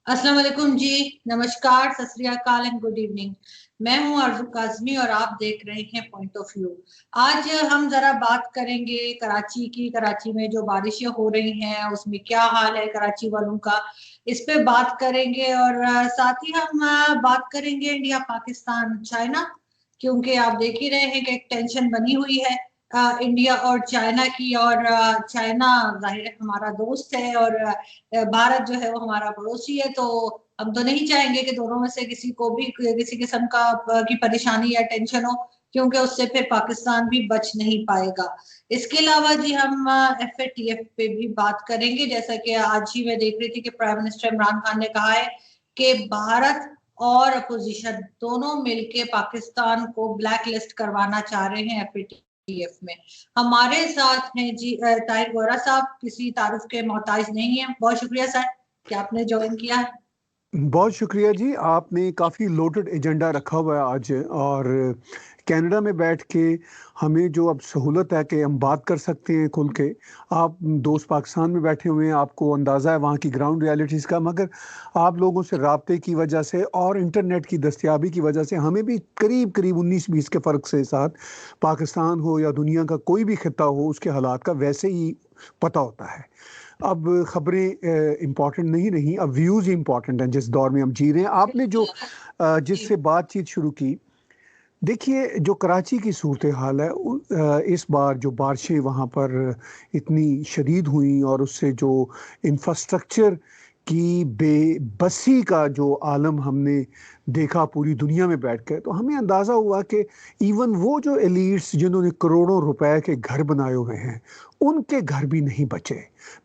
अस्सलाम वालेकुम जी। नमस्कार, सत श्री अकाल एंड गुड इवनिंग। मैं हूं आरजू काजमी और आप देख रहे हैं पॉइंट ऑफ व्यू। आज हम जरा बात करेंगे कराची की। कराची में जो बारिशें हो रही हैं उसमें क्या हाल है कराची वालों का, इस पे बात करेंगे। और साथ ही हम बात करेंगे इंडिया पाकिस्तान चाइना, क्योंकि आप देख ही रहे हैं कि एक टेंशन बनी हुई है इंडिया और चाइना की। और चाइना जाहिर है हमारा दोस्त है और भारत जो है वो हमारा पड़ोसी है। तो हम तो नहीं चाहेंगे कि दोनों में से किसी को भी किसी किस्म का की परेशानी या टेंशन हो, क्योंकि उससे फिर पाकिस्तान भी बच नहीं पाएगा। इसके अलावा जी हम FATF पे भी बात करेंगे। जैसा कि आज ही मैं देख रही थी कि प्राइम मिनिस्टर इमरान खान ने कहा है कि भारत और अपोजिशन दोनों मिलके पाकिस्तान को ब्लैक लिस्ट करवाना चाह रहे हैं FATF में। हमारे साथ हैं जी ताहिर गोरा साहब, किसी तारुफ के मोहताज नहीं है। बहुत शुक्रिया सर कि आपने ज्वाइन किया है। बहुत शुक्रिया जी। आपने काफ़ी लोडेड एजेंडा रखा हुआ है आज। और कनाडा में बैठ के हमें जो अब सहूलत है कि हम बात कर सकते हैं खुल के। आप दोस्त पाकिस्तान में बैठे हुए हैं, आपको अंदाज़ा है वहाँ की ग्राउंड रियलिटीज़ का, मगर आप लोगों से राब्ते की वजह से और इंटरनेट की दस्तयाबी की वजह से हमें भी करीब करीब 19-20 के फ़र्क से साथ पाकिस्तान हो या दुनिया का कोई भी खिता हो उसके हालात का वैसे ही पता होता है। अब खबरें इम्पॉर्टेंट नहीं रही, अब व्यूज़ ही इम्पॉर्टेंट हैं जिस दौर में हम जी रहे हैं। आपने जो जिससे बातचीत शुरू की, देखिए जो कराची की सूरत हाल है, इस बार जो बारिशें वहाँ पर इतनी शदीद हुई और उससे जो इंफ्रास्ट्रक्चर की बेबसी का जो आलम हमने देखा पूरी दुनिया में बैठकर, तो हमें अंदाज़ा हुआ कि इवन वो जो एलीट्स जिन्होंने करोड़ों रुपए के घर बनाए हुए हैं उनके घर भी नहीं बचे।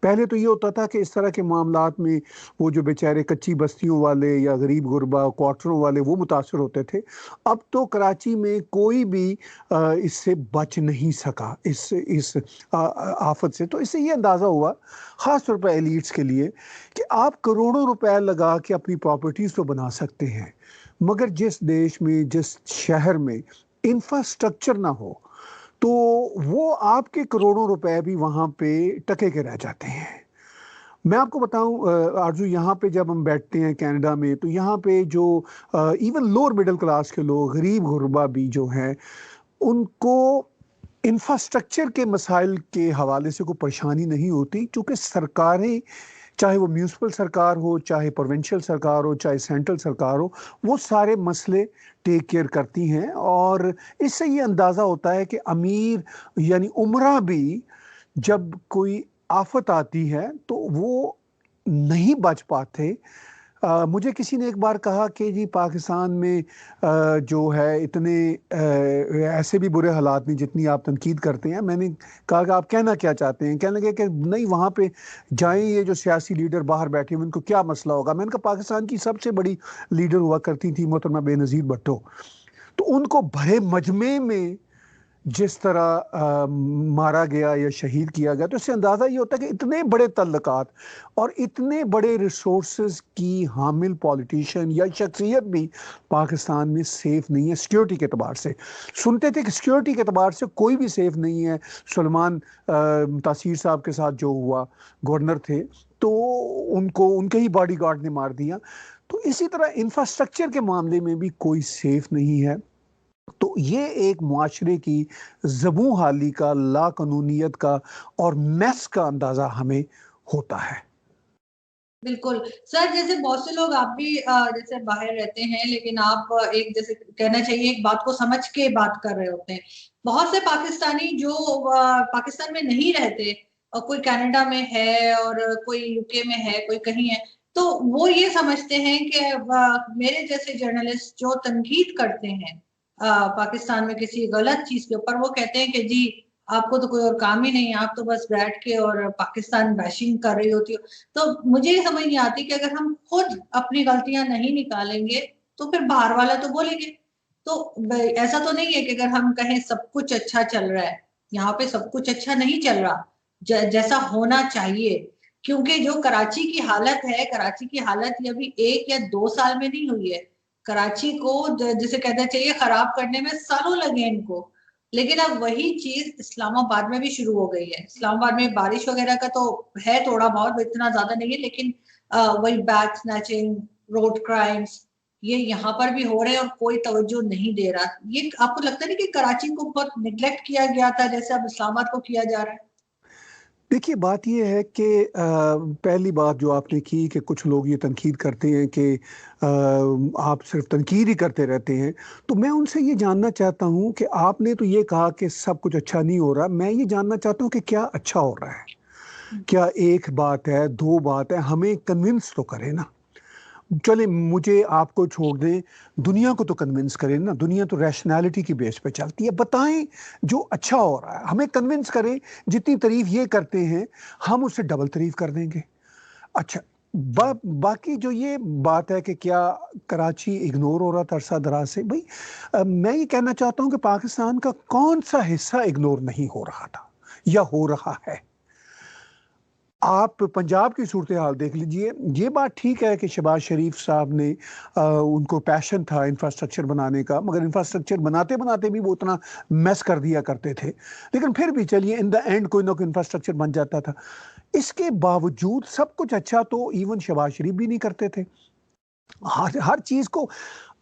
पहले तो ये होता था कि इस तरह के मामलात में वो जो बेचारे कच्ची बस्तियों वाले या गरीब गुरबा क्वार्टरों वाले वो मुतासर होते थे। अब तो कराची में कोई भी इससे बच नहीं सका इस आफत से। तो इससे ये अंदाज़ा हुआ ख़ास तौर पर एलीट्स के लिए कि आप करोड़ों रुपए लगा के अपनी प्रॉपर्टीज़ तो बना सकते हैं, मगर जिस देश में जिस शहर में इंफ्रास्ट्रक्चर ना हो तो वो आपके करोड़ों रुपए भी वहाँ पे टके के रह जाते हैं। मैं आपको बताऊं आरजू, यहाँ पे जब हम बैठते हैं कनाडा में तो यहाँ पे जो इवन लोअर मिडिल क्लास के लोग गरीब गुरबा भी जो हैं उनको इंफ्रास्ट्रक्चर के मसाइल के हवाले से कोई परेशानी नहीं होती, क्योंकि सरकारें, चाहे वो म्यूनसिपल सरकार हो, चाहे प्रोविंशियल सरकार हो, चाहे सेंट्रल सरकार हो, वो सारे मसले टेक केयर करती हैं। और इससे ये अंदाज़ा होता है कि अमीर यानी उमरा भी जब कोई आफत आती है तो वो नहीं बच पाते। मुझे किसी ने एक बार कहा कि जी पाकिस्तान में जो है इतने ऐसे भी बुरे हालात नहीं जितनी आप तनकीद करते हैं। मैंने कहा कि आप कहना क्या चाहते हैं? कहने लगे कि नहीं, वहाँ पे जाएं, ये जो सियासी लीडर बाहर बैठे हैं उनको क्या मसला होगा। मैंने कहा पाकिस्तान की सबसे बड़ी लीडर हुआ करती थी मोहतरमा बेनज़ीर भुट्टो, तो उनको भरे मजमे में जिस तरह मारा गया या शहीद किया गया, तो इससे अंदाज़ा ये होता है कि इतने बड़े तल्लकात और इतने बड़े रिसोर्सेज की हामिल पॉलिटिशियन या शख्सियत भी पाकिस्तान में सेफ नहीं है सिक्योरिटी के अतबार से। सुनते थे कि सिक्योरिटी के अतबार से कोई भी सेफ नहीं है। सुलेमान तासीर साहब के साथ जो हुआ, गवर्नर थे, तो उनको उनके ही बॉडी गार्ड ने मार दिया। तो इसी तरह इंफ्रास्ट्रक्चर के मामले में भी कोई सेफ नहीं है। तो ये एक मुआशरे की ज़बूं हाली का, लाकानूनियत का और मैस का अंदाज़ा हमें होता है। बिल्कुल सर, जैसे बहुत से लोग, आप भी जैसे बाहर रहते हैं, लेकिन आप एक जैसे कहना चाहिए एक बात को समझ के बात कर रहे होते हैं। बहुत से पाकिस्तानी जो पाकिस्तान में नहीं रहते और कोई कनाडा में है और कोई UK में है, कोई कहीं है, तो वो ये समझते हैं कि मेरे जैसे जर्नलिस्ट जो तनकीद करते हैं पाकिस्तान में किसी गलत चीज के ऊपर, वो कहते हैं कि जी आपको तो कोई और काम ही नहीं है, आप तो बस बैठ के और पाकिस्तान बैशिंग कर रही होती हो। तो मुझे ये समझ नहीं आती कि अगर हम खुद अपनी गलतियां नहीं निकालेंगे तो फिर बाहर वाला तो बोलेंगे। तो ऐसा तो नहीं है कि अगर हम कहें सब कुछ अच्छा चल रहा है, यहाँ पे सब कुछ अच्छा नहीं चल रहा जैसा होना चाहिए। क्योंकि जो कराची की हालत है, कराची की हालत ये अभी 1 या 2 साल में नहीं हुई है। कराची को जिसे कहना चाहिए खराब करने में सालों लगे इनको। लेकिन अब वही चीज इस्लामाबाद में भी शुरू हो गई है। इस्लामाबाद में बारिश वगैरह का तो है थोड़ा बहुत, इतना ज्यादा नहीं है, लेकिन वही बैग स्नैचिंग, रोड क्राइम्स, ये यहाँ पर भी हो रहे हैं और कोई तवज्जो नहीं दे रहा। ये आपको लगता नहीं कि कराची को बहुत निग्लेक्ट किया गया था जैसे अब इस्लामाबाद को किया जा रहा है? देखिए, बात ये है कि पहली बात जो आपने की कि कुछ लोग ये तनकीद करते हैं कि आप सिर्फ तनकीद ही करते रहते हैं। तो मैं उनसे ये जानना चाहता हूँ कि आपने तो ये कहा कि सब कुछ अच्छा नहीं हो रहा, मैं ये जानना चाहता हूँ कि क्या अच्छा हो रहा है? क्या एक बात है, 2 बात है, हमें कन्विंस तो करें ना। चले मुझे आपको छोड़ दें, दुनिया को तो कन्विंस करें ना। दुनिया तो रैशनैलिटी की बेस पे चलती है। बताएं जो अच्छा हो रहा है, हमें कन्विंस करें। जितनी तारीफ ये करते हैं, हम उससे डबल तारीफ कर देंगे। अच्छा, बाकी जो ये बात है कि क्या कराची इग्नोर हो रहा था अरसा दराज से, भाई मैं ये कहना चाहता हूँ कि पाकिस्तान का कौन सा हिस्सा इग्नोर नहीं हो रहा था या हो रहा है। आप पंजाब की सूरत हाल देख लीजिए। ये बात ठीक है कि शहबाज शरीफ साहब ने उनको पैशन था इंफ्रास्ट्रक्चर बनाने का, मगर इंफ्रास्ट्रक्चर बनाते बनाते भी वो उतना मैस कर दिया करते थे। लेकिन फिर भी चलिए, इन द एंड कोई ना कोई इंफ्रास्ट्रक्चर बन जाता था। इसके बावजूद सब कुछ अच्छा तो इवन शहबाज शरीफ भी नहीं करते थे। हर चीज़ को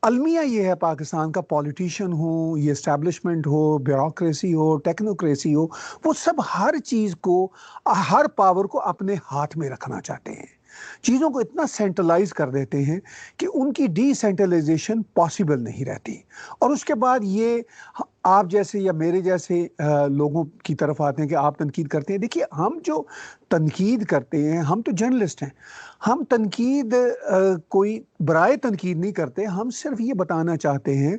अलमिया ये है पाकिस्तान का, पॉलिटिशियन हो, ये एस्टैब्लिशमेंट हो, ब्यूरोक्रेसी हो, टेक्नोक्रेसी हो, वो सब हर चीज़ को, हर पावर को अपने हाथ में रखना चाहते हैं। चीज़ों को इतना सेंट्रलाइज कर देते हैं कि उनकी डिसेंट्रलाइजेशन पॉसिबल नहीं रहती। और उसके बाद ये आप जैसे या मेरे जैसे लोगों की तरफ आते हैं कि आप तनकीद करते हैं। देखिए, हम जो तनकीद करते हैं, हम तो जर्नलिस्ट हैं। हम तनकीद कोई बराए तनकीद नहीं करते, हम सिर्फ ये बताना चाहते हैं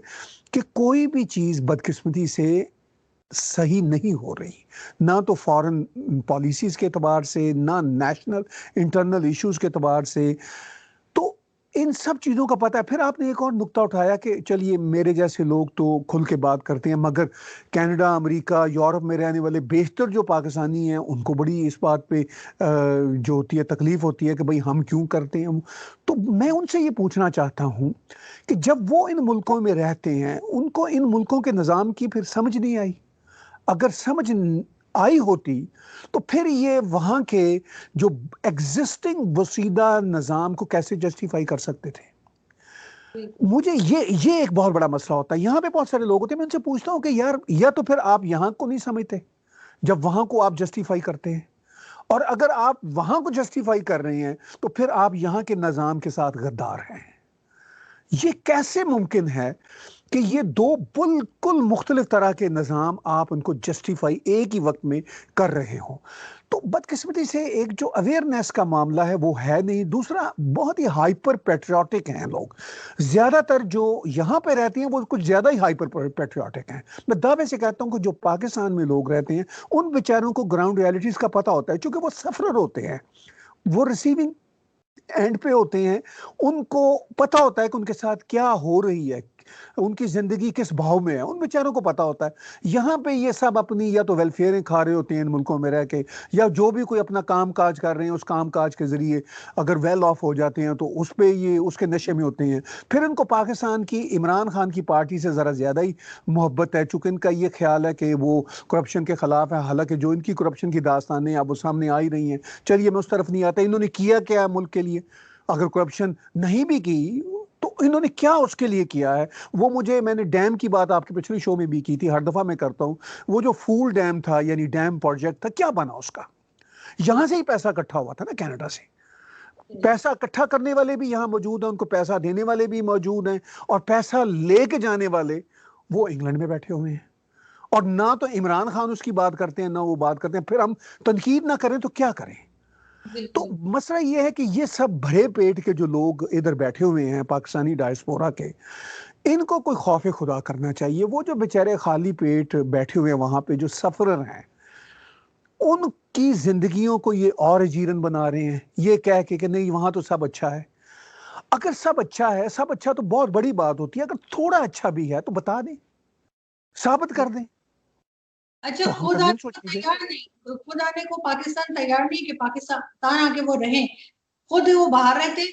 कि कोई भी चीज़ बदकिस्मती से सही नहीं हो रही, ना तो फॉरेन पॉलिसीज के एतबार से, ना नेशनल इंटरनल इश्यूज के एतबार से। तो इन सब चीज़ों का पता है। फिर आपने एक और नुक्ता उठाया कि चलिए मेरे जैसे लोग तो खुल के बात करते हैं, मगर कनाडा, अमेरिका, यूरोप में रहने वाले बेशतर जो पाकिस्तानी हैं उनको बड़ी इस बात पे जो होती है तकलीफ होती है कि भाई हम क्यों करते हैं। तो मैं उनसे ये पूछना चाहता हूँ कि जब वो इन मुल्कों में रहते हैं, उनको इन मुल्कों के निज़ाम की फिर समझ नहीं आई? अगर समझ आई होती तो फिर ये वहां के जो एग्जिस्टिंग वसीदा निज़ाम को कैसे जस्टिफाई कर सकते थे? मुझे ये एक बहुत बड़ा मसला होता है। यहाँ पे बहुत सारे लोग होते हैं, मैं उनसे पूछता हूँ कि यार, या तो फिर आप यहाँ को नहीं समझते जब वहां को आप जस्टिफाई करते हैं, और अगर आप वहां को जस्टिफाई कर रहे हैं तो फिर आप यहाँ के निज़ाम के साथ गद्दार हैं। ये कैसे मुमकिन है कि ये दो बिल्कुल मुख्तलिफ तरह के निज़ाम आप उनको जस्टिफाई एक ही वक्त में कर रहे हो? तो बदकिस्मती से एक जो अवेयरनेस का मामला है वो है नहीं। दूसरा, बहुत ही हाइपर पेट्रियाटिक हैं लोग। ज़्यादातर जो यहाँ पे रहते हैं वो कुछ ज़्यादा ही हाइपर पेट्रियाटिक हैं। मैं दावे से कहता हूँ कि जो पाकिस्तान में लोग रहते हैं उन बेचारों को ग्राउंड रियलिटीज़ का पता होता है, क्योंकि वो सफरर होते हैं, वो रिसीविंग एंड पे होते हैं। उनको पता होता है कि उनके साथ क्या हो रही है, उनकी जिंदगी किस भाव में है, उन बेचारों को पता होता है। यहाँ पे ये सब अपनी या तो वेलफेयरें खा रहे होते हैं इन मुल्कों में रह के, या जो भी कोई अपना काम काज कर रहे हैं उस काम काज के जरिए अगर वेल ऑफ हो जाते हैं तो उस पे ये उसके नशे में होते हैं। फिर इनको पाकिस्तान की इमरान खान की पार्टी से ज़रा ज़्यादा ही मोहब्बत है, चूँकि इनका ये ख्याल है कि वो करप्शन के ख़िलाफ़ है। हालांकि जो इनकी करप्शन की दास्तानें अब वो सामने आ ही रही हैं। चलिए मैं उस तरफ नहीं आता, इन्होंने किया क्या है मुल्क के लिए? अगर करप्शन नहीं भी की तो इन्होंने क्या उसके लिए किया है? वो मुझे, मैंने डैम की बात आपके पिछले शो में भी की थी, हर दफा मैं करता हूँ। वो जो फूल डैम था, यानी डैम प्रोजेक्ट था, क्या बना उसका? यहां से ही पैसा इकट्ठा हुआ था ना, कनाडा से। पैसा इकट्ठा करने वाले भी यहाँ मौजूद हैं, उनको पैसा देने वाले भी मौजूद हैं, और पैसा लेके जाने वाले वो इंग्लैंड में बैठे हुए हैं। और ना तो इमरान खान उसकी बात करते हैं, ना वो बात करते हैं। फिर हम तनकीद ना करें तो क्या करें? तो बिल्कुल। मसला ये है कि ये सब भरे पेट के जो लोग इधर बैठे हुए हैं पाकिस्तानी डायस्पोरा के, इनको कोई खौफ खुदा करना चाहिए। वो जो बेचारे खाली पेट बैठे हुए हैं वहां पे, जो सफरर हैं, उनकी जिंदगियों को ये और जीरन बना रहे हैं, ये कह के कि नहीं वहां तो सब अच्छा है। अगर सब अच्छा है, सब अच्छा तो बहुत बड़ी बात होती है। अगर थोड़ा अच्छा भी है तो बता दें, साबित कर दें, अच्छा, तो हम खुद आने कन्विंस हो को जाएंगे। तैयार नहीं, खुद आने को पाकिस्तान तैयार नहीं कि पाकिस्तान आके वो रहें। खुद वो बाहर रहते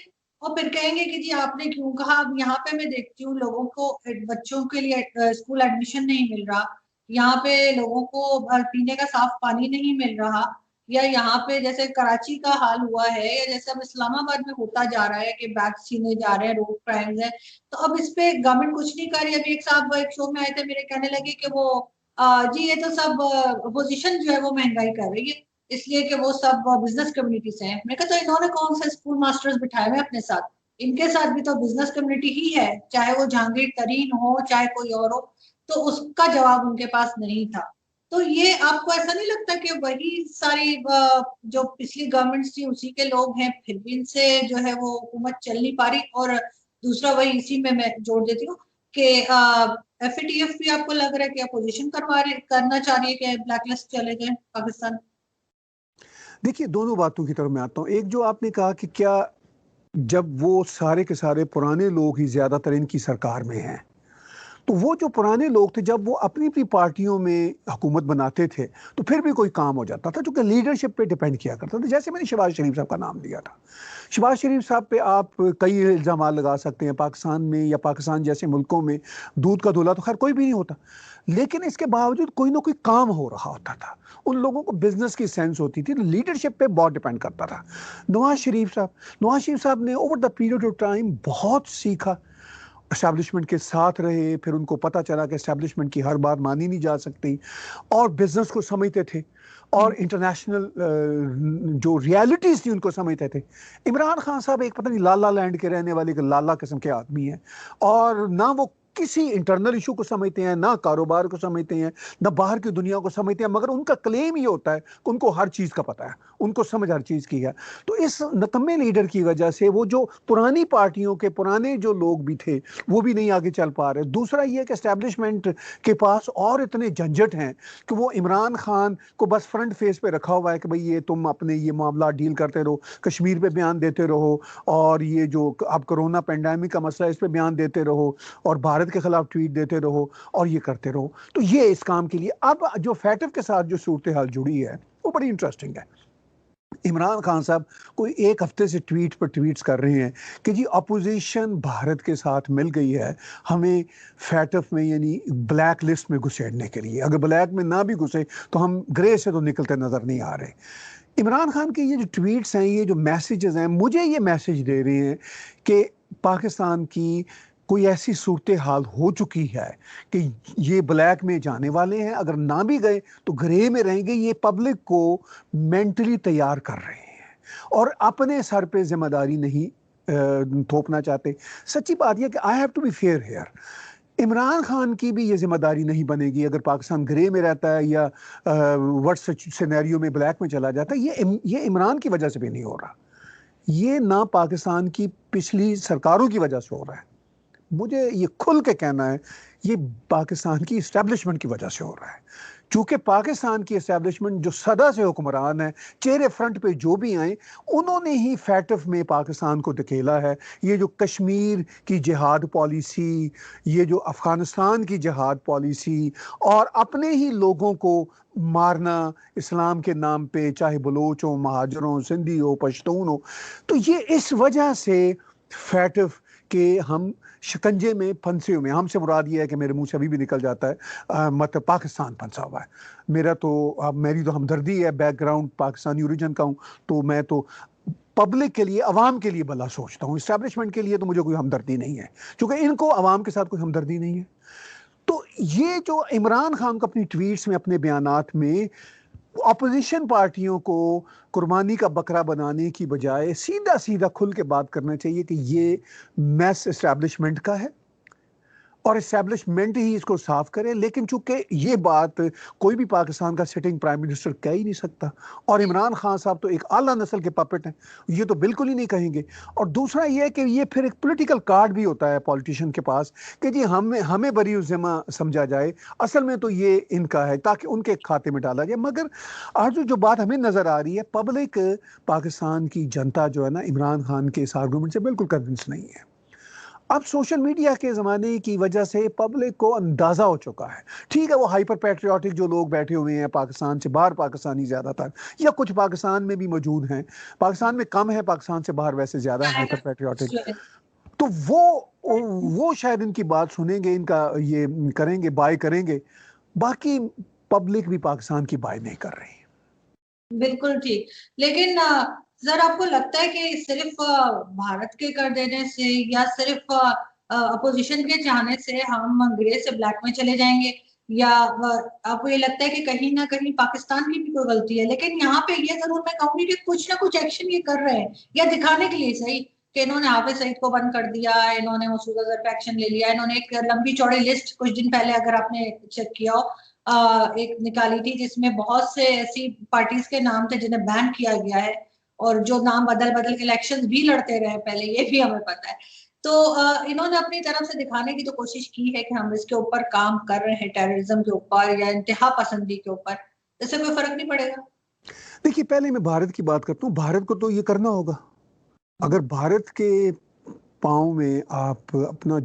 और फिर कहेंगे कि जी आपने क्यों कहा। अब यहाँ पे मैं देखती हूँ लोगों को, बच्चों के लिए स्कूल एडमिशन नहीं मिल रहा, यहाँ पे लोगों को पीने का साफ पानी नहीं मिल रहा, या यहाँ पे जैसे कराची का हाल हुआ है, या जैसे अब इस्लामाबाद में होता जा रहा है कि बैग्स छीने जा रहे हैं, रोड क्राइम्स है। तो अब इस पे गवर्नमेंट कुछ नहीं कर रही। अभी एक साहब एक शो में आए थे, मेरे कहने लगे कि वो जी ये तो सब अपोजिशन जो है वो महंगाई कर रही है, इसलिए कि वो सब बिजनेस कम्युनिटी से हैं। मैं कहता, तो इन्होंने कौन से स्कूल मास्टर्स बिठाए हुए अपने साथ? इनके साथ भी तो बिजनेस कम्युनिटी ही है, चाहे वो जहांगीर तरीन हो चाहे कोई और हो। तो उसका जवाब उनके पास नहीं था। तो ये आपको ऐसा नहीं लगता कि वही सारी जो पिछली गवर्नमेंट्स थी उसी के लोग हैं, फिर भी इनसे जो है वो हुकूमत चल नहीं पा रही? और दूसरा वही, इसी में मैं जोड़ देती हूँ कि एफएटीएफ भी आपको लग रहा है कि अपोजिशन करना चाह रही है कि ब्लैक लिस्ट चले जाए पाकिस्तान? देखिए, दोनों बातों की तरफ मैं आता हूँ। एक जो आपने कहा कि क्या जब वो सारे के सारे पुराने लोग ही ज़्यादातर इनकी सरकार में हैं, तो वो जो पुराने लोग थे जब वो अपनी अपनी पार्टियों में हुकूमत बनाते थे तो फिर भी कोई काम हो जाता था, जो कि लीडरशिप पे डिपेंड किया करता था। जैसे मैंने शहबाज शरीफ साहब का नाम लिया था, शहबाज शरीफ साहब पे आप कई इल्ज़ाम लगा सकते हैं। पाकिस्तान में या पाकिस्तान जैसे मुल्कों में दूध का धुला तो खैर कोई भी नहीं होता, लेकिन इसके बावजूद कोई ना कोई काम हो रहा होता था। उन लोगों को बिजनेस की सेंस होती थी, लीडरशिप पे बहुत डिपेंड करता था। नवाज शरीफ साहब ने over the period of time बहुत सीखा, एस्टैब्लिशमेंट के साथ रहे, फिर उनको पता चला कि एस्टैब्लिशमेंट की हर बात मानी नहीं जा सकती, और बिजनेस को समझते थे और इंटरनेशनल जो रियलिटीज थी उनको समझते थे। इमरान खान साहब एक पता नहीं लाला लैंड के रहने वाले लाला किस्म के आदमी हैं, और ना वो किसी इंटरनल इशू को समझते हैं, ना कारोबार को समझते हैं, ना बाहर की दुनिया को समझते हैं, मगर उनका क्लेम ये होता है कि उनको हर चीज़ का पता है, उनको समझ हर चीज़ की है। तो इस नकम्मे लीडर की वजह से वो जो पुरानी पार्टियों के पुराने जो लोग भी थे वो भी नहीं आगे चल पा रहे। दूसरा ये कि एस्टैब्लिशमेंट के पास और इतने झंझट हैं कि वो इमरान खान को बस फ्रंट फेस पे रखा हुआ है कि भाई ये तुम अपने ये मामला डील करते रहो, कश्मीर पे बयान देते रहो, और ये जो अब कोरोना पेंडेमिक का मसला है इस पे बयान देते रहो, और भारत के खिलाफ ट्वीट देते रहो, और ये करते रहो। तो ये इस काम के लिए अब जो फैटिव के साथ जो सूरत हाल जुड़ी है वो बड़ी इंटरेस्टिंग है। इमरान खान साहब कोई एक हफ्ते से ट्वीट पर ट्वीट्स कर रहे हैं कि जी अपोजिशन भारत के साथ मिल गई है हमें फैटफ में यानी ब्लैक लिस्ट में घुसेड़ने के लिए। अगर ब्लैक में ना भी घुसे तो हम ग्रे से तो निकलते नजर नहीं आ रहे। इमरान खान के ये जो ट्वीट्स हैं, ये जो मैसेजेस हैं, मुझे ये मैसेज दे रहे हैं कि पाकिस्तान की कोई ऐसी सूरत हाल हो चुकी है कि ये ब्लैक में जाने वाले हैं, अगर ना भी गए तो ग्रे में रहेंगे। ये पब्लिक को मेंटली तैयार कर रहे हैं और अपने सर पे जिम्मेदारी नहीं थोपना चाहते। सच्ची बात यह कि I have to be fair here, Imran Khan की भी ये जिम्मेदारी नहीं बनेगी अगर पाकिस्तान ग्रे में रहता है या वर्स्ट सिनेरियो में ब्लैक में चला जाता है। ये इमरान की वजह से भी नहीं हो रहा, ये ना पाकिस्तान की पिछली सरकारों की वजह से हो रहा है। मुझे ये खुल के कहना है, ये पाकिस्तान की इस्टेब्लिशमेंट की वजह से हो रहा है। चूंकि पाकिस्तान की एस्टेब्लिशमेंट जो सदा से हुक्मरान है, चेहरे फ्रंट पे जो भी आए उन्होंने ही फैटफ में पाकिस्तान को धकेला है। ये जो कश्मीर की जिहाद पॉलिसी, ये जो अफगानिस्तान की जिहाद पॉलिसी, और अपने ही लोगों को मारना इस्लाम के नाम पे, चाहे बलोच हो, महाजर हो, सिंधी हो, पश्तून हो, तो ये इस वजह से फैटफ के हम शिकंजे में फंसे हुए हैं। हमसे मुराद ये है कि मेरे मुंह से अभी भी निकल जाता है मतलब पाकिस्तान फंसा हुआ है। मेरा तो अब मेरी तो हमदर्दी है, बैकग्राउंड पाकिस्तानी ओरिजिन का हूँ, तो मैं तो पब्लिक के लिए, अवाम के लिए भला सोचता हूँ। इस्टेब्लिशमेंट के लिए तो मुझे कोई हमदर्दी नहीं है, क्योंकि इनको अवाम के साथ कोई हमदर्दी नहीं है। तो ये जो इमरान खान को अपनी ट्वीट्स में, अपने बयानात में अपोजिशन पार्टियों को कुर्बानी का बकरा बनाने की बजाय सीधा सीधा खुल के बात करना चाहिए कि ये मैस एस्टैब्लिशमेंट का है और एस्टैब्लिशमेंट ही इसको साफ करे। लेकिन चूंकि ये बात कोई भी पाकिस्तान का सिटिंग प्राइम मिनिस्टर कह ही नहीं सकता, और इमरान खान साहब तो एक आला नस्ल के पपेट हैं, ये तो बिल्कुल ही नहीं कहेंगे। और दूसरा ये है कि ये फिर एक पॉलिटिकल कार्ड भी होता है पॉलिटिशियन के पास कि जी हमें हमें बरी ज़िम्मा समझा जाए, असल में तो ये इनका है, ताकि उनके खाते में डाला जाए। मगर आज जो बात हमें नज़र आ रही है, पब्लिक, पाकिस्तान की जनता जो है ना, इमरान खान के इस आर्गूमेंट से बिल्कुल कन्विंस नहीं है। अब सोशल मीडिया के ज़माने की वजह से पब्लिक को अंदाज़ा हो चुका है। ठीक है, वो हाइपर पैट्रियाटिक जो लोग बैठे हुए हैं पाकिस्तान से बाहर, पाकिस्तानी ज़्यादातर, या कुछ पाकिस्तान में भी मौजूद हैं, पाकिस्तान में कम है, पाकिस्तान से बाहर वैसे ज़्यादा है हाइपर पैट्रियाटिक, तो वो शायद इनकी बात सुनेंगे, इनका ये करेंगे, बाय करेंगे। बाकी पब्लिक भी पाकिस्तान की बाय नहीं कर रही। बिल्कुल ठीक। लेकिन सर आपको लगता है कि सिर्फ भारत के कर देने से या सिर्फ अपोजिशन के चाहने से हम ग्रे से ब्लैक में चले जाएंगे, या आपको ये लगता है कि कहीं ना कहीं पाकिस्तान की भी कोई गलती है? लेकिन यहाँ पे ये जरूर मैं कहूंगी कि कुछ ना कुछ एक्शन ये कर रहे हैं, या दिखाने के लिए सही, कि इन्होंने हाफिज सईद को बंद कर दिया, इन्होंने मसूद अजहर पे एक्शन ले लिया, इन्होंने एक लंबी चौड़ी लिस्ट कुछ दिन पहले अगर आपने चेक किया हो एक निकाली थी जिसमें बहुत से ऐसी पार्टीज के नाम थे जिन्हें बैन किया गया है, और जो नाम बदल बदल के इलेक्शन भी लड़ते रहे पहले, ये भी हमें पता है। तो इन्होंने अपनी तरफ से दिखाने की तो कोशिश की है कि हम इसके ऊपर काम कर रहे हैं, टेररिज्म के ऊपर या इंतहा पसंदी के ऊपर। इससे कोई फर्क नहीं पड़ेगा? देखिए, पहले मैं भारत की बात करता हूँ। भारत को तो ये करना होगा। अगर भारत के पाँव में आप अपना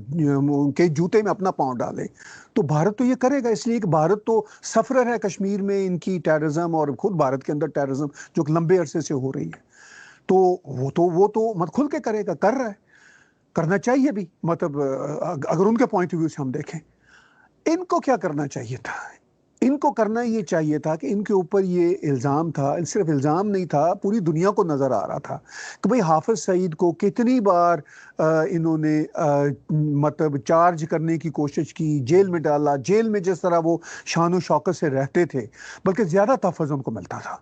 उनके जूते में अपना पाँव डालें तो भारत तो ये करेगा, इसलिए कि भारत तो सफर है कश्मीर में इनकी टेररिज्म और खुद भारत के अंदर टेररिज्म जो लंबे अरसे से हो रही है। तो वो तो मत खुल के करेगा, कर रहा है, करना चाहिए भी। मतलब अगर उनके पॉइंट ऑफ व्यू से हम देखें, इनको क्या करना चाहिए था? इनको करना ये चाहिए था कि इनके ऊपर ये इल्ज़ाम था, सिर्फ इल्ज़ाम नहीं था, पूरी दुनिया को नज़र आ रहा था कि भाई हाफिज सईद को कितनी बार इन्होंने मतलब चार्ज करने की कोशिश की, जेल में डाला। जेल में जिस तरह वो शान शौकत से रहते थे, बल्कि ज़्यादा तहफ़्फ़ुज़ उनको मिलता था,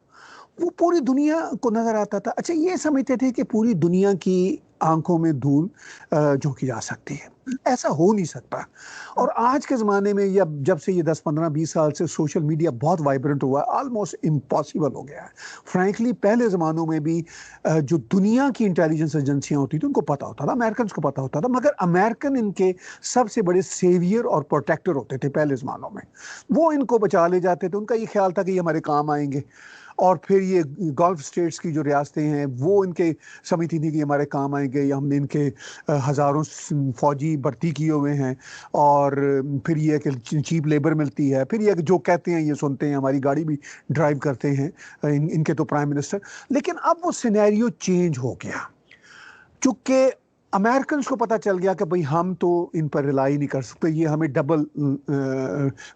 वो पूरी दुनिया को नजर आता था। अच्छा, ये समझते थे कि पूरी दुनिया की आंखों में धूल झोंकी जा सकती है। ऐसा हो नहीं सकता। और आज के ज़माने में या जब से ये 10-15-20 साल से सोशल मीडिया बहुत वाइब्रेंट हुआ है, ऑलमोस्ट इम्पॉसिबल हो गया है। फ्रैंकली पहले ज़मानों में भी जो दुनिया की इंटेलिजेंस एजेंसियां होती थी उनको पता होता था, अमेरिकन को पता होता था, मगर अमेरिकन इनके सबसे बड़े सेवियर और प्रोटेक्टर होते थे पहले ज़मानों में। वो इनको बचा ले जाते थे, उनका ये ख्याल था कि ये हमारे काम आएंगे। और फिर ये गल्फ स्टेट्स की जो रियासतें हैं वो इनके समझती थी कि हमारे काम आएंगे, या हमने इनके हज़ारों फौजी भर्ती किए हुए हैं, और फिर ये कि चीप लेबर मिलती है, फिर ये जो कहते हैं ये सुनते हैं, हमारी गाड़ी भी ड्राइव करते हैं इनके तो प्राइम मिनिस्टर। लेकिन अब वो सिनेरियो चेंज हो गया, चूंकि अमेरिकन को पता चल गया कि भाई हम तो इन पर रिलाई नहीं कर सकते, ये हमें डबल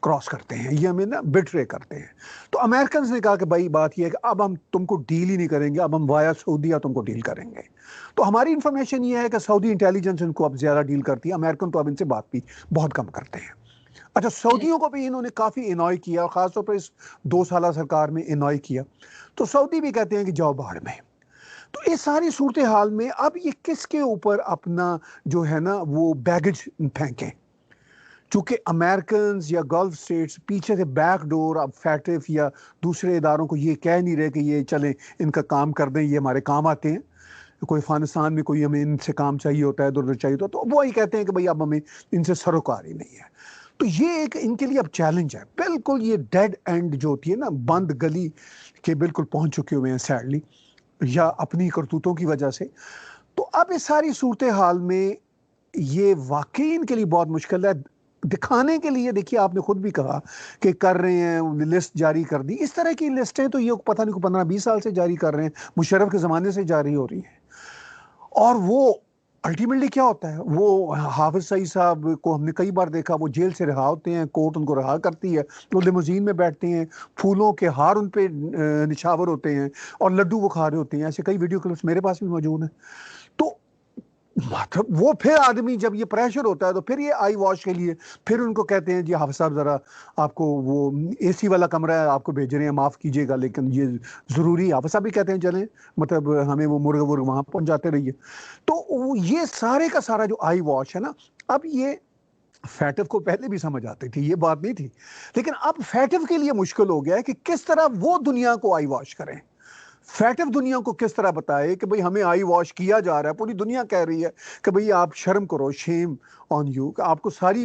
क्रॉस करते हैं, ये हमें ना बिट्रे करते हैं। तो अमेरिकन ने कहा कि भाई बात ये है कि अब हम तुमको डील ही नहीं करेंगे, अब हम वाया सऊदीया तुमको डील करेंगे। तो हमारी इंफॉर्मेशन ये है कि सऊदी इंटेलिजेंस इनको अब ज़्यादा डील करती है, अमेरिकन तो अब इनसे बात भी बहुत कम करते हैं। अच्छा, सऊदियों को भी इन्होंने काफ़ी इनॉय किया, और ख़ासतौर पर इस 2 साल सरकार में इनॉय किया। तो सऊदी भी कहते हैं कि जाओ बाहर में। तो इस सारी सूरत हाल में अब ये किसके ऊपर अपना जो है ना वो बैगेज फेंकें? चूंकि अमेरिकन या गल्फ स्टेट्स पीछे से बैक डोर, अब फैटिफ या दूसरे इदारों को ये कह नहीं रहे कि ये चलें इनका काम कर दें, ये हमारे काम आते हैं। कोई अफगानिस्तान में कोई हमें इनसे काम चाहिए होता है, इधर उधर चाहिए होता है, तो वो ही कहते हैं कि भाई अब हमें इनसे सरोकारी नहीं है। तो ये एक इनके लिए अब चैलेंज है, बिल्कुल ये डेड एंड जो होती है ना, बंद गली के बिल्कुल पहुंच चुके हुए हैं सैडली, या अपनी करतूतों की वजह से। तो अब इस सारी सूरत हाल में ये वाकई इनके लिए बहुत मुश्किल है। दिखाने के लिए देखिए, आपने खुद भी कहा कि कर रहे हैं, लिस्ट जारी कर दी। इस तरह की लिस्टें तो ये पता नहीं 15-20 साल से जारी कर रहे हैं, मुशर्रफ के ज़माने से जारी हो रही हैं। और वो अल्टीमेटली क्या होता है, वो हाफिज सईद साहब को हमने कई बार देखा, वो जेल से रिहा होते हैं, कोर्ट उनको रिहा करती है, तो लिमोजीन में बैठते हैं, फूलों के हार उन पे निछावर होते हैं, और लड्डू वो खा रहे होते हैं। ऐसे कई वीडियो क्लिप्स मेरे पास भी मौजूद हैं। तो मतलब वो फिर आदमी जब ये प्रेशर होता है तो फिर ये आई वॉश के लिए फिर उनको कहते हैं जी हाफिज साहब ज़रा आपको वो एसी वाला कमरा है, आपको भेज रहे हैं, माफ़ कीजिएगा लेकिन ये ज़रूरी है। हाफिज साहब भी कहते हैं चलें, मतलब हमें वो मुर्ग वुर्ग वहाँ पहुँचाते रहिए। तो ये सारे का सारा जो आई वॉश है ना, अब ये फैटिव को पहले भी समझ आती थी, ये बात नहीं थी, लेकिन अब फैटिव के लिए मुश्किल हो गया है कि किस तरह वो दुनिया को आई वॉश करें। फैटिव दुनिया को किस तरह बताए कि भाई हमें आई वॉश किया जा रहा है, पूरी दुनिया कह रही है कि भाई आप शर्म करो, शेम ऑन यू, आपको सारी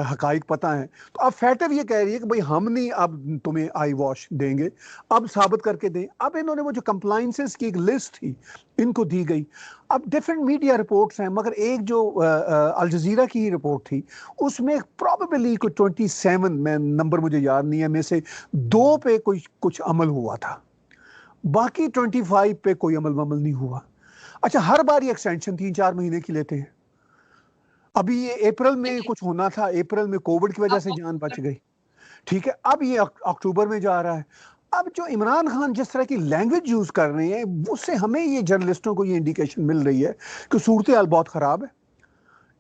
हकाइक पता है। तो अब फैटिव ये कह रही है कि भाई हम नहीं अब तुम्हें आई वॉश देंगे, अब साबित करके दें। अब इन्होंने वो जो कंप्लाइंसेस की एक लिस्ट थी इनको दी गई। अब डिफरेंट मीडिया रिपोर्ट्स हैं, मगर एक जो अल जजीरा की रिपोर्ट थी उसमें प्रॉबेबली कोई 27, मैं नंबर मुझे याद नहीं है, में से 2 पे कोई कुछ अमल हुआ था, बाकी 25 पे कोई अमल वमल नहीं हुआ। अच्छा, हर बार ये एक्सटेंशन 3-4 महीने की लेते हैं। अभी ये अप्रैल में कुछ होना था, अप्रैल में कोविड की वजह से जान बच गई। ठीक है, अब ये अक्टूबर में जा रहा है। अब जो इमरान खान जिस तरह की लैंग्वेज यूज कर रहे हैं, उससे हमें ये जर्नलिस्टों को ये इंडिकेशन मिल रही है कि सूरत हाल बहुत खराब है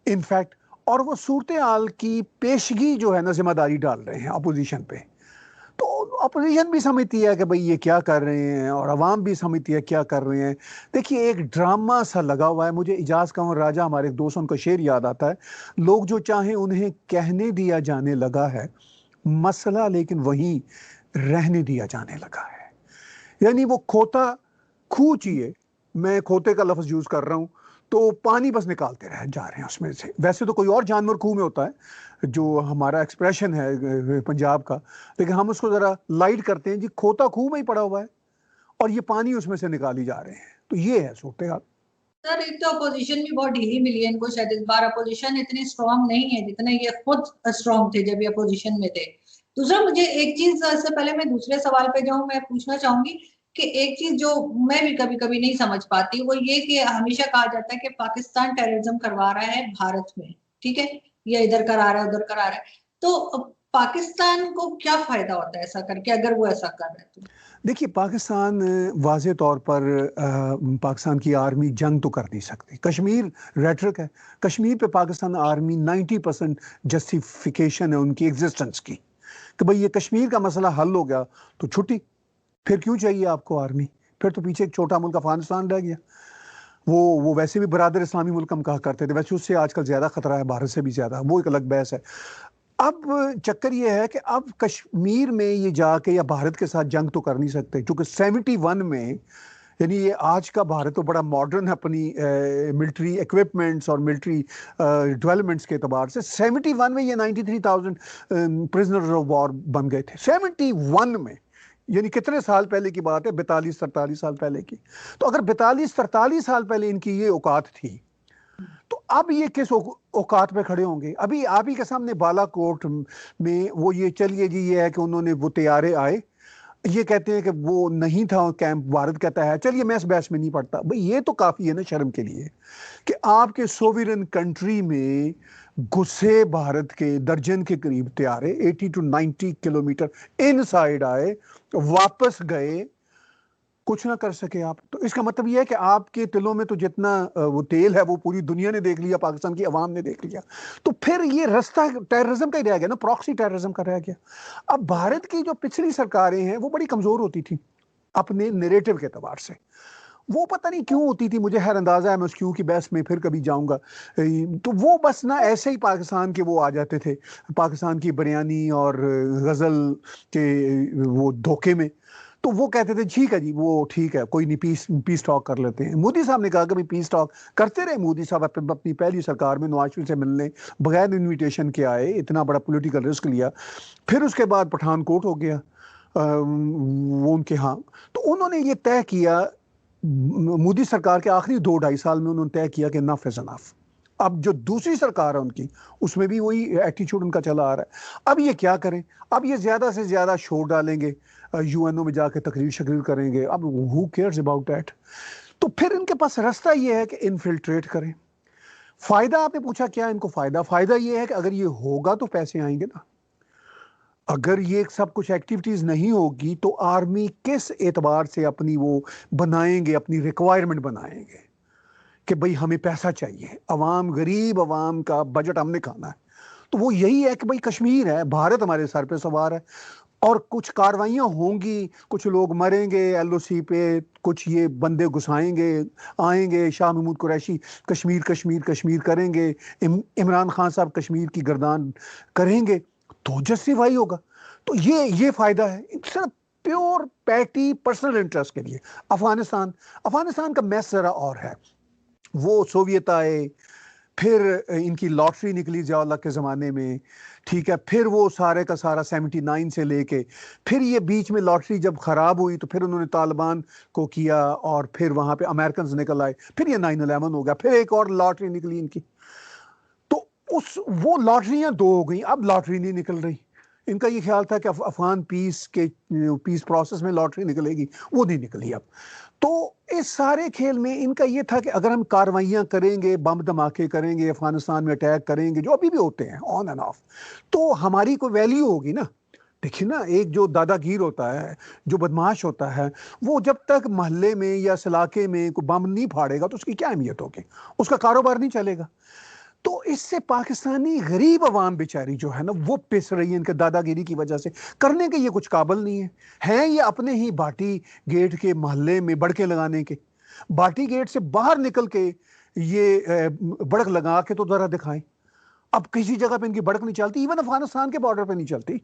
इनफैक्ट। और वो सूरत हाल की पेशगी जो है ना, जिम्मेदारी डाल रहे हैं अपोजिशन पे। तो अपोजिशन भी समझती है कि भाई ये क्या कर रहे हैं, और अवाम भी समझती है क्या कर रहे हैं। देखिए, एक ड्रामा सा लगा हुआ है। मुझे इजाज कंवर राजा, हमारे एक दोस्त, उनका शेर याद आता है, लोग जो चाहें उन्हें कहने दिया जाने लगा है मसला, लेकिन वहीं रहने दिया जाने लगा है। यानी वो खोता खूह चाहिए, मैं खोते का लफ्ज यूज कर रहा हूं, तो पानी बस निकालते रह जा रहे हैं उसमें से। वैसे तो कोई और जानवर खूह में होता है, जो हमारा एक्सप्रेशन है पंजाब का, लेकिन हम उसको जरा लाइट करते हैं जी, खोता खूह में ही पड़ा हुआ है और ये पानी उसमें से निकाली जा रहे हैं। तो ये है सूरत हाल। सर, एक तो अपोजिशन भी बहुत ढीली मिली है इनको, शायद इस बार अपोजिशन इतनी स्ट्रांग नहीं है जितने ये खुद स्ट्रांग थे जब ये अपोजिशन में थे। दूसरा, मुझे एक चीज, इससे पहले मैं दूसरे सवाल पे जाऊं, मैं पूछना चाहूंगी कि एक चीज जो मैं भी कभी कभी नहीं समझ पाती, वो ये कि हमेशा कहा जाता है कि पाकिस्तान टेररिज्म करवा रहा है भारत में, ठीक है, या इधर करा रहा है उधर करा रहा है, तो पाकिस्तान को क्या फायदा होता है ऐसा करके, अगर वो ऐसा कर रहा है तो? देखिए, पाकिस्तान वाज़े तौर पर पाकिस्तान की आर्मी जंग तो कर नहीं सकती। कश्मीर रेटरिक है। कश्मीर पे पाकिस्तान आर्मी 90% जस्टिफिकेशन है उनकी एग्जिस्टेंस की, कि भाई ये कश्मीर का मसला हल हो गया तो छुट्टी, फिर क्यों चाहिए आपको आर्मी? फिर तो पीछे एक छोटा मुल्क अफगानिस्तान रह गया। वो वैसे भी बरादर इस्लामी मुल्क हम कहा करते थे, वैसे उससे आजकल ज़्यादा खतरा है, भारत से भी ज़्यादा, वो एक अलग बहस है। अब चक्कर ये है कि अब कश्मीर में ये जाके या भारत के साथ जंग तो कर नहीं सकते, क्योंकि 71 में, यानी ये आज का भारत तो बड़ा मॉडर्न है अपनी मिलिट्री इक्विपमेंट्स और मिलिट्री डेवलपमेंट्स के अतबार से। 71 में ये 93,000 प्रिजनर्स ऑफ वॉर बन गए थे, 71 में। यानी कितने साल पहले की बात है, 42-43 साल पहले की। तो अगर 42-43 साल पहले इनकी ये औकात थी, तो अब ये किस औकात पे खड़े होंगे? अभी आप ही के सामने बालाकोट में वो ये, चलिए जी, ये है कि उन्होंने वो तैयारे आए, ये कहते हैं कि वो नहीं था कैंप, भारत कहता है, चलिए मैं इस बहस में नहीं पड़ता। भाई ये तो काफी है ना शर्म के लिए, कि आपके सोवरेन कंट्री में घुसे भारत के दर्जन के करीब तैयारे 80 to 90 किलोमीटर इनसाइड आए, वापस गए, कुछ ना कर सके आप। तो इसका मतलब यह है कि आपके तिलों में तो जितना वो तेल है वो पूरी दुनिया ने देख लिया, पाकिस्तान की आवाम ने देख लिया। तो फिर ये रास्ता टेररिज्म का ही रह गया ना, प्रॉक्सी टेररिज्म का रह गया। अब भारत की जो पिछली सरकारें हैं वो बड़ी कमजोर होती थी अपने नैरेटिव के एतबार से। वो पता नहीं क्यों होती थी, मुझे खैर अंदाजा है, मैं उस क्यों की बहस में फिर कभी जाऊंगा। तो वो बस ना ऐसे ही पाकिस्तान के वो आ जाते थे, पाकिस्तान की बिरयानी और गजल के वो धोखे में। तो वो कहते थे ठीक है जी, वो ठीक है, कोई नहीं, पीस टॉक कर लेते हैं। मोदी साहब ने कहा कि भाई पीस टॉक करते रहे। मोदी साहब अपनी पहली सरकार में नवाज शरीफ से मिलने बगैर इनविटेशन के आए, इतना बड़ा पॉलिटिकल रिस्क लिया। फिर उसके बाद पठानकोट हो गया वो उनके यहाँ। तो उन्होंने ये तय किया, मोदी सरकार के आखिरी 2-2.5 साल में उन्होंने तय किया कि इनफ इज इनफ। अब जो दूसरी सरकार है उनकी, उसमें भी वही एटीट्यूड उनका चला आ रहा है। अब ये क्या करें? अब ये ज्यादा से ज्यादा शोर डालेंगे, यूएनओ में जाके तकरीर शकीर करेंगे। अब हु केयर्स अबाउट दैट? तो फिर इनके पास रास्ता ये है कि इनफिल्ट्रेट करें। फायदा आपने पूछा क्या इनको फायदा? फायदा ये है कि अगर ये होगा तो पैसे आएंगे ना। अगर ये सब कुछ एक्टिविटीज नहीं होगी तो आर्मी किस एतबार से अपनी वो बनाएंगे, अपनी रिक्वायरमेंट बनाएंगे कि भाई हमें पैसा चाहिए, अवाम, गरीब अवाम का बजट हमने खाना है। तो वो यही है कि भाई कश्मीर है, भारत हमारे सर पे सवार है, और कुछ कार्रवाइयाँ होंगी, कुछ लोग मरेंगे एलओसी पे, कुछ ये बंदे घुसाएंगे, आएंगे, शाह महमूद कुरैशी कश्मीर कश्मीर कश्मीर करेंगे, इमरान खान साहब कश्मीर की गर्दान करेंगे, तो जस्टिफाई होगा। तो ये फायदा है सिर्फ प्योर पैटी पर्सनल इंटरेस्ट के लिए। अफगानिस्तान अफगानिस्तान का मैस जरा और है। वो सोवियत आए, फिर इनकी लॉटरी निकली ज़िया-उल-हक के ज़माने में, ठीक है, फिर वो सारे का सारा 79 से लेके, फिर ये बीच में लॉटरी जब ख़राब हुई तो फिर उन्होंने तालिबान को किया, और फिर वहाँ पे अमेरिकन निकल आए, फिर ये 9/11 हो गया, फिर एक और लॉटरी निकली इनकी। तो वो लॉटरियाँ 2 हो गई, अब लॉटरी नहीं निकल रही। इनका ये ख्याल था कि अफगान पीस प्रोसेस में लॉटरी निकलेगी, वो नहीं निकली अब। तो इस सारे खेल में इनका ये था कि अगर हम कार्रवाइयाँ करेंगे, बम धमाके करेंगे, अफगानिस्तान में अटैक करेंगे, जो अभी भी होते हैं ऑन एंड ऑफ, तो हमारी कोई वैल्यू होगी ना। देखिए ना, एक जो दादागीर होता है, जो बदमाश होता है, वो जब तक मोहल्ले में या इस इलाके में कोई बम नहीं फाड़ेगा तो उसकी क्या अहमियत होगी, उसका कारोबार नहीं चलेगा। तो इससे पाकिस्तानी गरीब आवाम बेचारी जो है ना, वो पिस रही है इनके दादागिरी की वजह से। करने के ये कुछ काबिल नहीं है, हैं ये अपने ही बाटी गेट के मोहल्ले में बड़के लगाने के। बाटी गेट से बाहर निकल के ये बड़क लगा के तो जरा दिखाएं। अब किसी जगह पे इनकी बड़क नहीं चलती, इवन अफगानिस्तान के बॉर्डर पे नहीं चलती।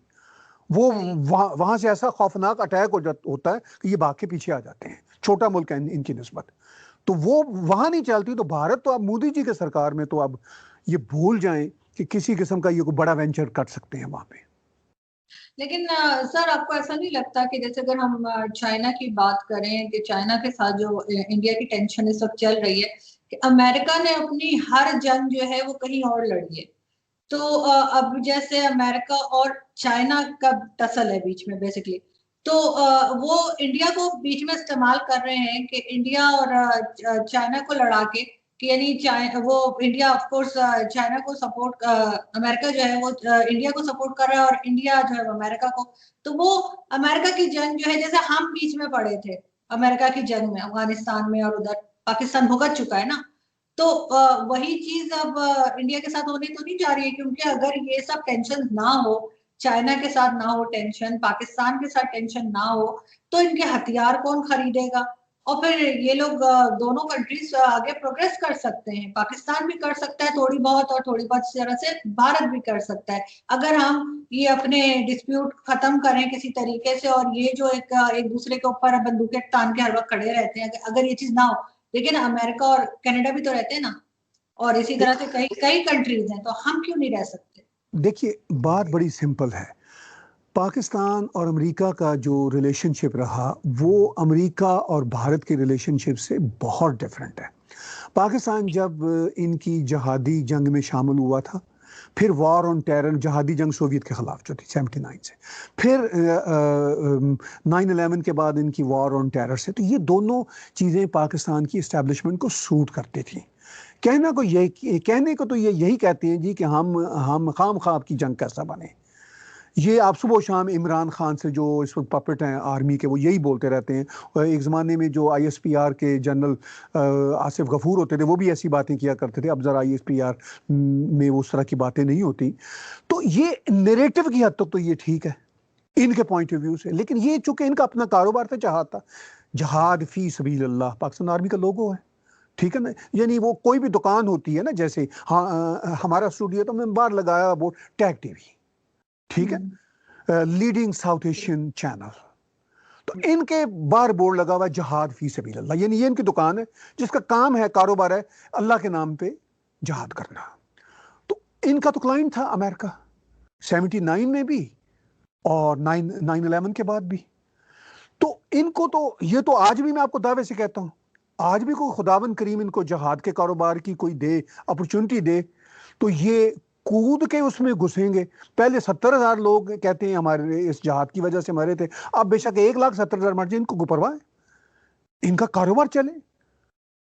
वो सही। वहां से ऐसा खौफनाक अटैक होता है कि ये भाग के पीछे आ जाते हैं। छोटा मुल्क है इनकी निस्बत, तो वो वहां नहीं चलती। तो भारत तो अब मोदी जी के सरकार में तो अब ये भूल जाएं कि किसी किस्म का ये कोई बड़ा वेंचर कर सकते हैं वहां पे। लेकिन सर, आपको ऐसा नहीं लगता कि जैसे अगर हम चाइना की बात करें कि चाइना के साथ जो इंडिया की टेंशन इस वक्त चल रही है, कि अमेरिका ने अपनी हर जंग जो है वो कहीं और लड़ी है। तो अब जैसे अमेरिका और चाइना का टसल है बीच में बेसिकली। तो वो इंडिया को बीच में इस्तेमाल कर रहे हैं कि इंडिया और चाइना को लड़ा के, कि यानी वो इंडिया ऑफ कोर्स चाइना को सपोर्ट, अमेरिका जो है वो इंडिया को सपोर्ट कर रहा है, और इंडिया जो है वो अमेरिका को। तो वो अमेरिका की जंग जो है, जैसे हम बीच में पड़े थे अमेरिका की जंग में अफगानिस्तान में, और उधर पाकिस्तान भुगत चुका है ना। तो वही चीज अब इंडिया के साथ होने तो नहीं जा रही है, क्योंकि अगर ये सब टेंशन ना हो, चाइना के साथ ना हो टेंशन, पाकिस्तान के साथ टेंशन ना हो, तो इनके हथियार कौन खरीदेगा? और फिर ये लोग दोनों कंट्रीज आगे प्रोग्रेस कर सकते हैं, पाकिस्तान भी कर सकता है थोड़ी बहुत, और थोड़ी बहुत तरह से भारत भी कर सकता है, अगर हम ये अपने डिस्प्यूट खत्म करें किसी तरीके से। और ये जो एक दूसरे के ऊपर बंदूकें तान के हर वक्त खड़े रहते हैं, अगर ये चीज ना हो। देखिए ना, अमेरिका और कनाडा भी तो रहते हैं ना, और इसी तरह से कई कई कंट्रीज हैं, तो हम क्यों नहीं रह सकते? देखिए, बात बड़ी सिंपल है। पाकिस्तान और अमेरिका का जो रिलेशनशिप रहा, वो अमेरिका और भारत के रिलेशनशिप से बहुत डिफरेंट है। पाकिस्तान जब इनकी जहादी जंग में शामिल हुआ था, फिर वॉर ऑन टेरर, जहादी जंग सोवियत के खिलाफ जो थी 79 से, फिर 9/11 के बाद इनकी वॉर ऑन टेरर से, तो ये दोनों चीज़ें पाकिस्तान की इस्टेब्लिशमेंट को सूट करती थी। कहने को तो ये यही कहते हैं जी कि हम खाम खा आपकी जंग कैसा बने। ये आप सुबह शाम इमरान खान से, जो इस वक्त पपेट हैं आर्मी के, वो यही बोलते रहते हैं। और एक ज़माने में जो ISPR के जनरल आसिफ गफूर होते थे, वो भी ऐसी बातें किया करते थे। अब ज़रा ISPR में उस तरह की बातें नहीं होती। तो ये नैरेटिव की हद तक तो ये ठीक है इनके पॉइंट ऑफ व्यू से, लेकिन ये चूंकि इनका अपना कारोबार था, जहाद फी सबीलिल्लाह पाकिस्तान आर्मी का लोगो है, ठीक है ना। यानी वो कोई भी दुकान होती है ना, जैसे हाँ, हमारा स्टूडियो तो हमने बाहर लगाया बोर्ड टैग TV, ठीक है, लीडिंग साउथ एशियन चैनल। तो इनके बार बोर्ड लगा हुआ है जहाद फी सबीलिल्लाह, यानी ये इनकी दुकान है जिसका काम है, कारोबार है, अल्लाह के नाम पे जहाद करना। तो इनका तो क्लाइंट था अमेरिका 79 में भी, और 9/11 के बाद भी। तो इनको तो ये तो आज भी मैं आपको दावे से कहता हूं, आज भी कोई खुदावन करीम इनको जहाद के कारोबार की कोई दे, अपॉर्चुनिटी दे, तो ये कूद के उसमें घुसेंगे। पहले 70,000 लोग कहते हैं हमारे इस जहाद की वजह से मरे थे, अब बेशक 1,70,000 मर जाए, इनको परवाह है, इनका कारोबार चले।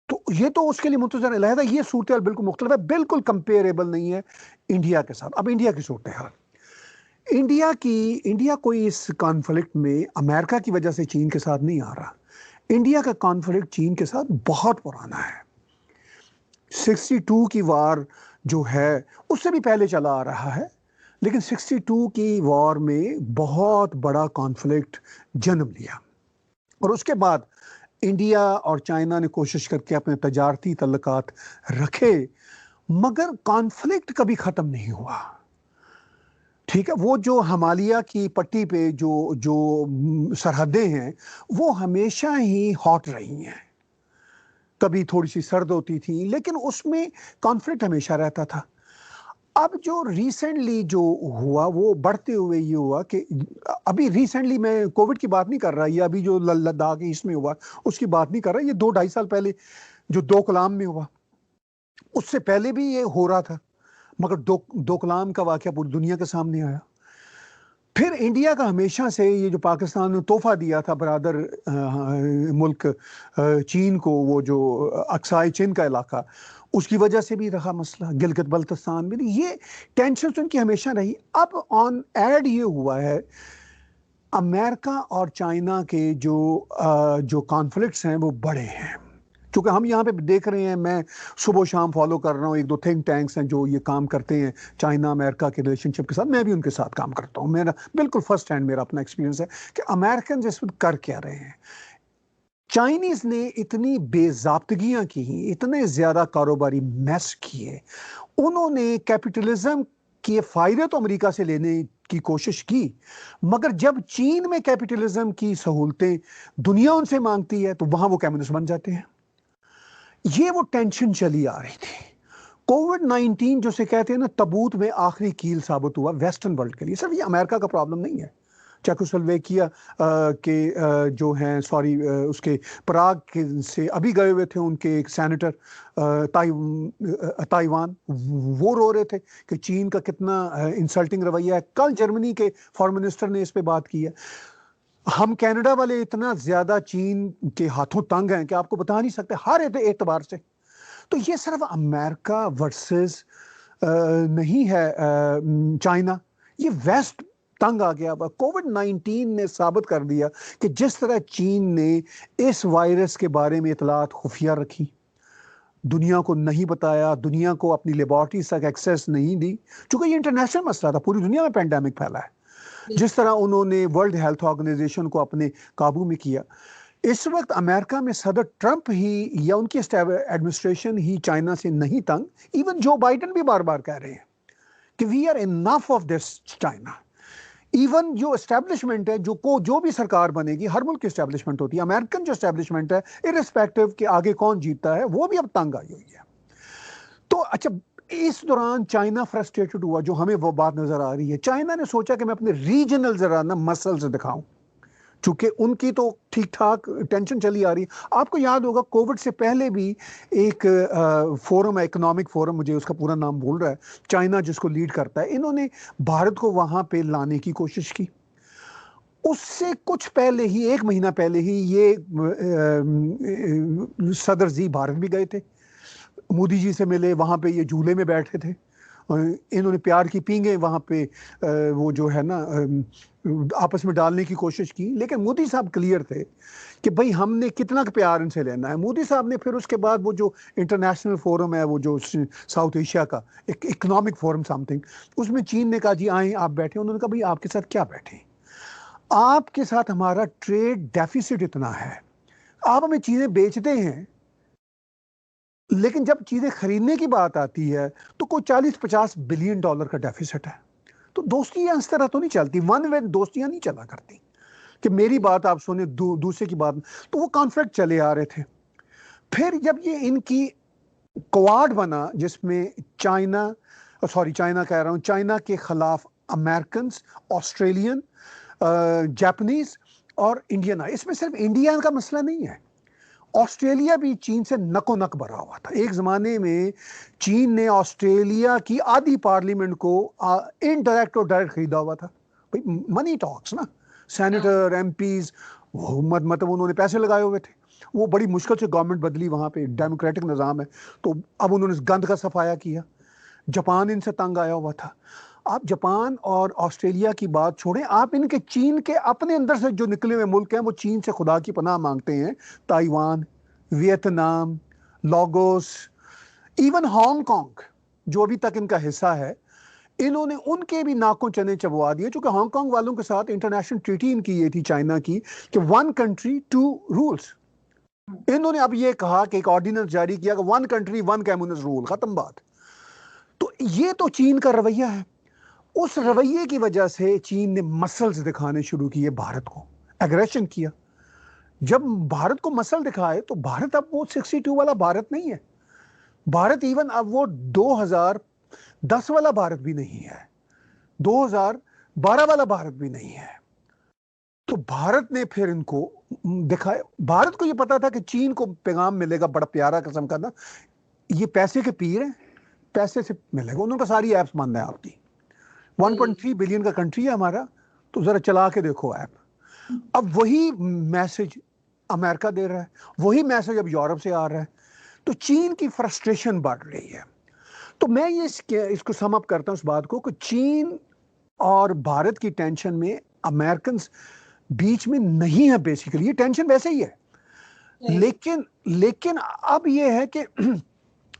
तो ये तो उसके लिए मुतज़र अलहदा, ये सूरत बिल्कुल मुख्तलिफ है, बिल्कुल कंपेरेबल नहीं है इंडिया के साथ। अब इंडिया की सूरत हाल, इंडिया कोई इस कॉन्फ्लिक्ट में अमेरिका की वजह से चीन के साथ नहीं आ रहा। इंडिया का कॉन्फ्लिक्ट चीन के साथ बहुत पुराना है। 62 की वार जो है उससे भी पहले चला आ रहा है, लेकिन 62 की वार में बहुत बड़ा कॉन्फ्लिक्ट जन्म लिया, और उसके बाद इंडिया और चाइना ने कोशिश करके अपने तजारती तल्लुकात रखे, मगर कॉन्फ्लिक्ट कभी खत्म नहीं हुआ। ठीक है, वो जो हिमालय की पट्टी पे जो जो सरहदें हैं, वो हमेशा ही हॉट रही हैं। कभी थोड़ी सी सर्द होती थी, लेकिन उसमें कॉन्फ्लिक्ट हमेशा रहता था। अब जो रिसेंटली जो हुआ, वो बढ़ते हुए ये हुआ कि अभी रिसेंटली, मैं कोविड की बात नहीं कर रहा, ये अभी जो लद्दाख ईस्ट में हुआ उसकी बात नहीं कर रहा, ये 2-2.5 साल पहले जो डोकलाम में हुआ, उससे पहले भी ये हो रहा था, मगर डोकलाम का वाकया पूरी दुनिया के सामने आया। फिर इंडिया का हमेशा से ये जो पाकिस्तान ने तोहफा दिया था बरादर मुल्क चीन को, वो जो अक्साई चीन का इलाका, उसकी वजह से भी रहा मसला, गिलगित बल्तिस्तान में ये टेंशन उनकी हमेशा रही। अब ऑन एड ये हुआ है अमेरिका और चाइना के जो कॉन्फ्लिक्ट्स हैं वो बड़े हैं, क्योंकि हम यहाँ पे देख रहे हैं, मैं सुबह शाम फॉलो कर रहा हूँ, एक दो थिंक टैंक्स हैं जो ये काम करते हैं चाइना अमेरिका के रिलेशनशिप के साथ, मैं भी उनके साथ काम करता हूँ, मेरा बिल्कुल फर्स्ट हैंड मेरा अपना एक्सपीरियंस है कि अमेरिकन इस वक्त कर क्या रहे हैं। चाइनीज ने इतनी बेजाब्तगियां की, इतने ज्यादा कारोबारी मैस किए, उन्होंने कैपिटलिज्म के फायदे तो अमेरिका से लेने की कोशिश की, मगर जब चीन में कैपिटलिज्म की सहूलतें दुनिया उनसे मांगती है तो वहां वो कम्युनिस्ट बन जाते हैं। ये वो टेंशन चली आ रही थी। कोविड-19 जो से कहते हैं ना, तबूत में आखिरी कील साबित हुआ वेस्टर्न वर्ल्ड के लिए। सिर्फ ये अमेरिका का प्रॉब्लम नहीं है। चेकोस्लोवेकिया के जो हैं, सॉरी, उसके प्राग के से अभी गए हुए थे उनके एक सेनेटर ताइवान, वो रो रहे थे कि चीन का कितना इंसल्टिंग रवैया है। कल जर्मनी के फॉरेन मिनिस्टर ने इस पे बात की है। हम कनाडा वाले इतना ज्यादा चीन के हाथों तंग हैं कि आपको बता नहीं सकते हर एतबार से। तो ये सिर्फ अमेरिका वर्सेस नहीं है चाइना, ये वेस्ट तंग आ गया। कोविड-19 ने साबित कर दिया कि जिस तरह चीन ने इस वायरस के बारे में इतलात खुफिया रखी, दुनिया को नहीं बताया, दुनिया को अपनी लेबॉर्टरीज तक एक्सेस नहीं दी, क्योंकि ये इंटरनेशनल मसला था, पूरी दुनिया में पेंडेमिक फैला है। जिस तरह उन्होंने वर्ल्ड हेल्थ ऑर्गेनाइजेशन को अपने काबू में किया, इस वक्त अमेरिका में सदर ट्रंप ही या उनकी एडमिनिस्ट्रेशन ही चाइना से नहीं तंग। इवन जो बाइडेन भी बार बार कह रहे हैं कि we are enough of this China. Even जो एस्टेब्लिशमेंट है, जो भी सरकार बनेगी, हर मुल्क की एस्टेब्लिशमेंट होती है, अमेरिकन जो एस्टेब्लिशमेंट है, इररिस्पेक्टिव कि आगे कौन जीतता है, वो भी अब तंग आई हुई है। तो अच्छा, इस दौरान चाइना फ्रस्ट्रेटेड हुआ, जो हमें वो बात नजर आ रही है। चाइना ने सोचा कि मैं अपने रीजनल जरा ना मसल्स दिखाऊं, चूंकि उनकी तो ठीक ठाक टेंशन चली आ रही है। आपको याद होगा कोविड से पहले भी एक फोरम है, इकोनॉमिक फोरम, मुझे उसका पूरा नाम भूल रहा है, चाइना जिसको लीड करता है, इन्होंने भारत को वहां पे लाने की कोशिश की। उससे कुछ पहले ही, एक महीना पहले ही, ये सदर जी भारत भी गए थे, मोदी जी से मिले, वहां पे ये झूले में बैठे थे, इन्होंने प्यार की पींगे वहां पे वो जो है ना आपस में डालने की कोशिश की। लेकिन मोदी साहब क्लियर थे कि भाई हमने कितना प्यार इनसे लेना है। मोदी साहब ने फिर उसके बाद वो जो इंटरनेशनल फोरम है, वो जो साउथ एशिया का एक इकोनॉमिक फोरम समथिंग, उसमें चीन ने कहा जी आए आप बैठे। उन्होंने कहा भाई आपके साथ क्या बैठे, आपके साथ हमारा ट्रेड डेफिसिट इतना है, आप हमें चीजें बेचते हैं, लेकिन जब चीजें खरीदने की बात आती है तो कोई 40-50 बिलियन डॉलर का डेफिसिट है। तो दोस्तियां इस तरह तो नहीं चलती, वन वे दोस्तियां नहीं चला करती कि मेरी बात आप सुने, दूसरे की बात। तो वो कॉन्फ्लिक्ट चले आ रहे थे। फिर जब ये इनकी क्वाड बना, जिसमें चाइना, सॉरी चाइना कह रहा हूं, चाइना के खिलाफ अमेरिकन, ऑस्ट्रेलियन, जापानीज और इंडियन आए। इसमें सिर्फ इंडिया का मसला नहीं है, ऑस्ट्रेलिया भी चीन से नको नक भरा हुआ था। एक जमाने में चीन ने ऑस्ट्रेलिया की आधी पार्लियामेंट को इनडायरेक्ट और डायरेक्ट खरीदा हुआ था। भाई मनी टॉक्स ना, सेनेटर एमपीज, मतलब उन्होंने पैसे लगाए हुए थे। वो बड़ी मुश्किल से गवर्नमेंट बदली, वहां पे डेमोक्रेटिक निज़ाम है, तो अब उन्होंने गंद का सफाया किया। जापान इनसे तंग आया हुआ था। आप जापान और ऑस्ट्रेलिया की बात छोड़ें, आप इनके चीन के अपने अंदर से जो निकले हुए मुल्क हैं, वो चीन से खुदा की पनाह मांगते हैं। Taiwan, Vietnam, Lagos, even Hong Kong जो अभी तक इनका हिस्सा है, इन्होंने उनके भी नाकों चने चबवा दिए, क्योंकि हांगकांग वालों के साथ इंटरनेशनल ट्रीटी इनकी ये थी चाइना की कि 1 कंट्री 2 रूल्स। इन्होंने अब ये कहा कि एक ऑर्डिनेंस जारी किया कि 1 कंट्री 1 कम्युनिस्ट रूल, खत्म बात। तो ये तो चीन का रवैया है। उस रवैये की वजह से चीन ने मसल्स दिखाने शुरू किए, भारत को एग्रेशन किया। जब भारत को मसल दिखाए तो भारत अब वो 62 वाला भारत नहीं है। भारत इवन अब वो 2010 वाला भारत भी नहीं है, 2012 वाला भारत भी नहीं है। तो भारत ने फिर इनको दिखाया। भारत को ये पता था कि चीन को पैगाम मिलेगा बड़ा प्यारा किस्म का ना, ये पैसे के पीर हैं, पैसे से मिलेगा। उन्होंने सारी एप्स बंद है आपकी। 1.3 बिलियन का कंट्री है हमारा, तो जरा चला के देखो ऐप। अब वही मैसेज अमेरिका दे रहा है, वही मैसेज अब यूरोप से आ रहा है, तो चीन की फ्रस्ट्रेशन बढ़ रही है। तो मैं ये इसको सम अप करता हूं इस बात को कि चीन और भारत की टेंशन में अमेरिकन बीच में नहीं है। बेसिकली ये टेंशन वैसे ही है, लेकिन लेकिन अब ये है कि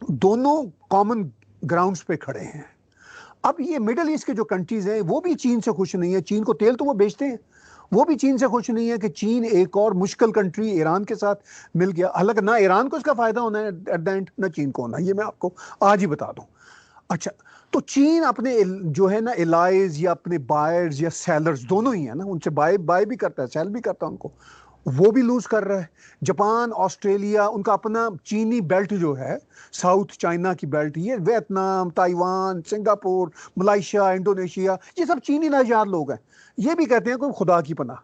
दोनों कॉमन ग्राउंड्स पे खड़े हैं। अब ये मिडिल ईस्ट के जो कंट्रीज हैं वो भी चीन से खुश नहीं है। चीन को तेल तो वो बेचते हैं, वो भी चीन से खुश नहीं है कि चीन एक और मुश्किल कंट्री ईरान के साथ मिल गया। हालांकि ना ईरान को इसका फायदा होना है एट द एंड, ना चीन को होना है, ये मैं आपको आज ही बता दूं। अच्छा, तो चीन अपने जो है ना एलाइज या अपने बायर्स या सेलर्स दोनों ही है ना, उनसे बाय बाय भी करता है, सेल भी करता है उनको, वो भी लूज कर रहा है। जापान, ऑस्ट्रेलिया, उनका अपना चीनी बेल्ट जो है, साउथ चाइना की बेल्ट, ये Vietnam, Taiwan, Singapore, Malaysia, Indonesia, ये सब चीनी नाजार लोग हैं। ये भी कहते हैं कोई खुदा की पनाह,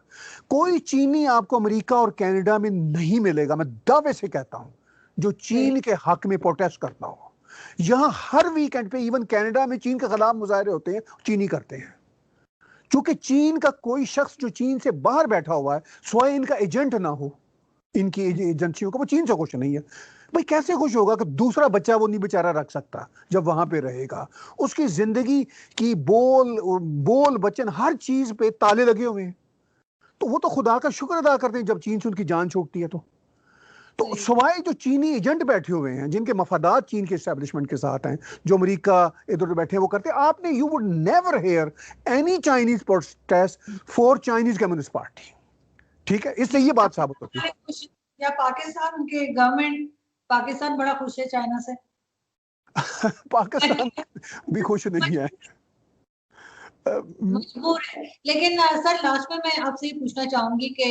कोई चीनी आपको अमेरिका और कनाडा में नहीं मिलेगा, मैं दावे से कहता हूं, जो चीन के हक में प्रोटेस्ट करता हो। यहां हर वीकेंड पे इवन कनाडा में चीन के खिलाफ मुजाहरे होते हैं, चीनी करते हैं। क्योंकि चीन का कोई शख्स जो चीन से बाहर बैठा हुआ है, स्वयं इनका एजेंट ना हो, इनकी एजेंसियों का, वो चीन से खुश नहीं है। भाई कैसे खुश होगा कि दूसरा बच्चा वो नहीं बेचारा रख सकता जब वहां पे रहेगा, उसकी जिंदगी की बोल बोल वचन हर चीज पे ताले लगे हुए हैं। तो वो तो खुदा का शुक्र अदा करते हैं जब चीन से उनकी जान छूटती है। तो सवाए जो चीनी एजेंट बैठे हुए हैं जिनके मफादात चीन के एस्टेब्लिशमेंट के साथ हैं, जो अमेरिका इधर उधर बैठे हैं, वो करते हैं। आपने you would never hear any Chinese protest for Chinese Communist Party. ठीक है, इससे ये बात साबित होती है। या पाकिस्तान के गवर्नमेंट, पाकिस्तान बड़ा खुश है चाइना से। पाकिस्तान भी खुश नहीं है, मजबूर है। लेकिन सर लास्ट में मैं आपसे ये पूछना चाहूंगी कि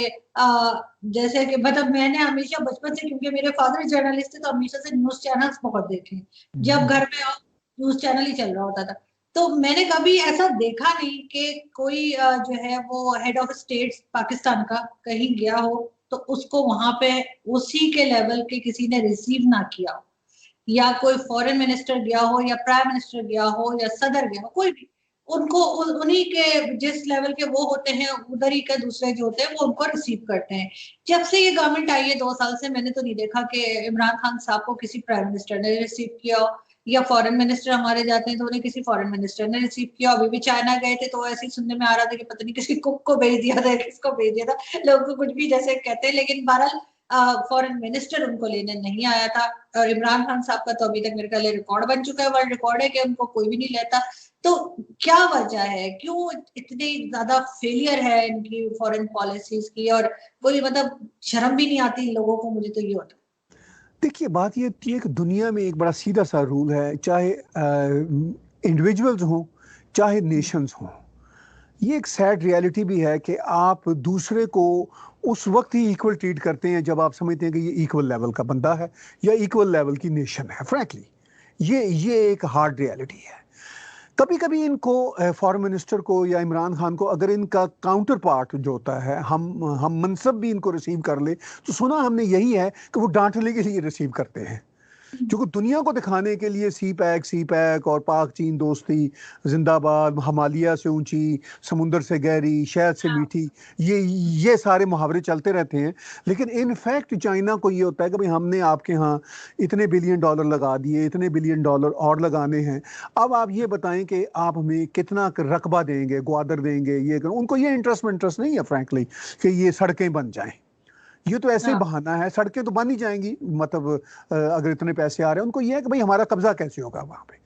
जैसे कि मतलब मैंने हमेशा बचपन से, क्योंकि मेरे फादर जर्नलिस्ट थे, तो हमेशा से न्यूज चैनल्स बहुत देखे। जब घर में आओ न्यूज चैनल ही चल रहा होता था। तो मैंने कभी ऐसा देखा नहीं कि कोई जो है वो हेड ऑफ स्टेट पाकिस्तान का कहीं गया हो तो उसको वहां पे उसी के लेवल के किसी ने रिसीव ना किया हो, या कोई फॉरेन मिनिस्टर गया हो, या प्राइम मिनिस्टर गया हो, या सदर गया हो, कोई भी उनको उन्हीं के जिस लेवल के वो होते हैं उधर ही के दूसरे जो होते हैं वो उनको रिसीव करते हैं। जब से ये गवर्नमेंट आई है 2 साल से, मैंने तो नहीं देखा कि इमरान खान साहब को किसी प्राइम मिनिस्टर ने रिसीव किया हो, या फॉरेन मिनिस्टर हमारे जाते हैं तो उन्हें किसी फॉरेन मिनिस्टर ने रिसीव किया। अभी भी चाइना गए थे तो ऐसे ही सुनने में आ रहा था कि पता नहीं किसी कुक को भेज दिया था, किसको भेज दिया था, लोग तो कुछ भी जैसे कहते हैं। लेकिन बहरहाल फॉरेन मिनिस्टर उनको लेने नहीं आया था। और इमरान खान साहब का तो अभी तक मेरे ख्याल रिकॉर्ड बन चुका है, वर्ल्ड रिकॉर्ड है कि उनको कोई भी नहीं लेता। तो क्या वजह है, क्यों इतनी ज्यादा फेलियर है इनकी फॉरेन पॉलिसीज की, और कोई मतलब शर्म भी नहीं आती इन लोगों को? मुझे तो ये होता है। देखिए बात ये होती है कि दुनिया में एक बड़ा सीधा सा रूल है, चाहे इंडिविजुअल्स हों चाहे नेशंस हों। ये एक सैड रियलिटी भी है कि आप दूसरे को उस वक्त ही इक्वल ट्रीट करते हैं जब आप समझते हैं कि ये इक्वल लेवल का बंदा है या इक्वल लेवल की नेशन है। फ्रैंकली ये एक हार्ड रियलिटी है। कभी कभी इनको फॉरेन मिनिस्टर को या इमरान खान को अगर इनका काउंटर पार्ट जो होता है, हम मनसब भी इनको रिसीव कर ले, तो सुना हमने यही है कि वो डांटने के लिए रिसीव करते हैं। क्योंकि दुनिया को दिखाने के लिए सी पैक और पाक चीन दोस्ती जिंदाबाद, हिमालय से ऊंची, समुंदर से गहरी, शहद से मीठी, ये सारे मुहावरे चलते रहते हैं। लेकिन इन फैक्ट चाइना को ये होता है कि भाई हमने आपके यहाँ इतने बिलियन डॉलर लगा दिए, इतने बिलियन डॉलर और लगाने हैं, अब आप ये बताएं कि आप हमें कितना रकबा देंगे, ग्वादर देंगे, ये उनको ये इंटरेस्ट नहीं है फ्रैंकली कि ये सड़कें बन जाएं। ये तो ऐसे ही बहाना है, सड़कें तो बन ही जाएंगी, मतलब अगर इतने पैसे आ रहे हैं। उनको ये है कि भाई हमारा कब्जा कैसे होगा वहां पे।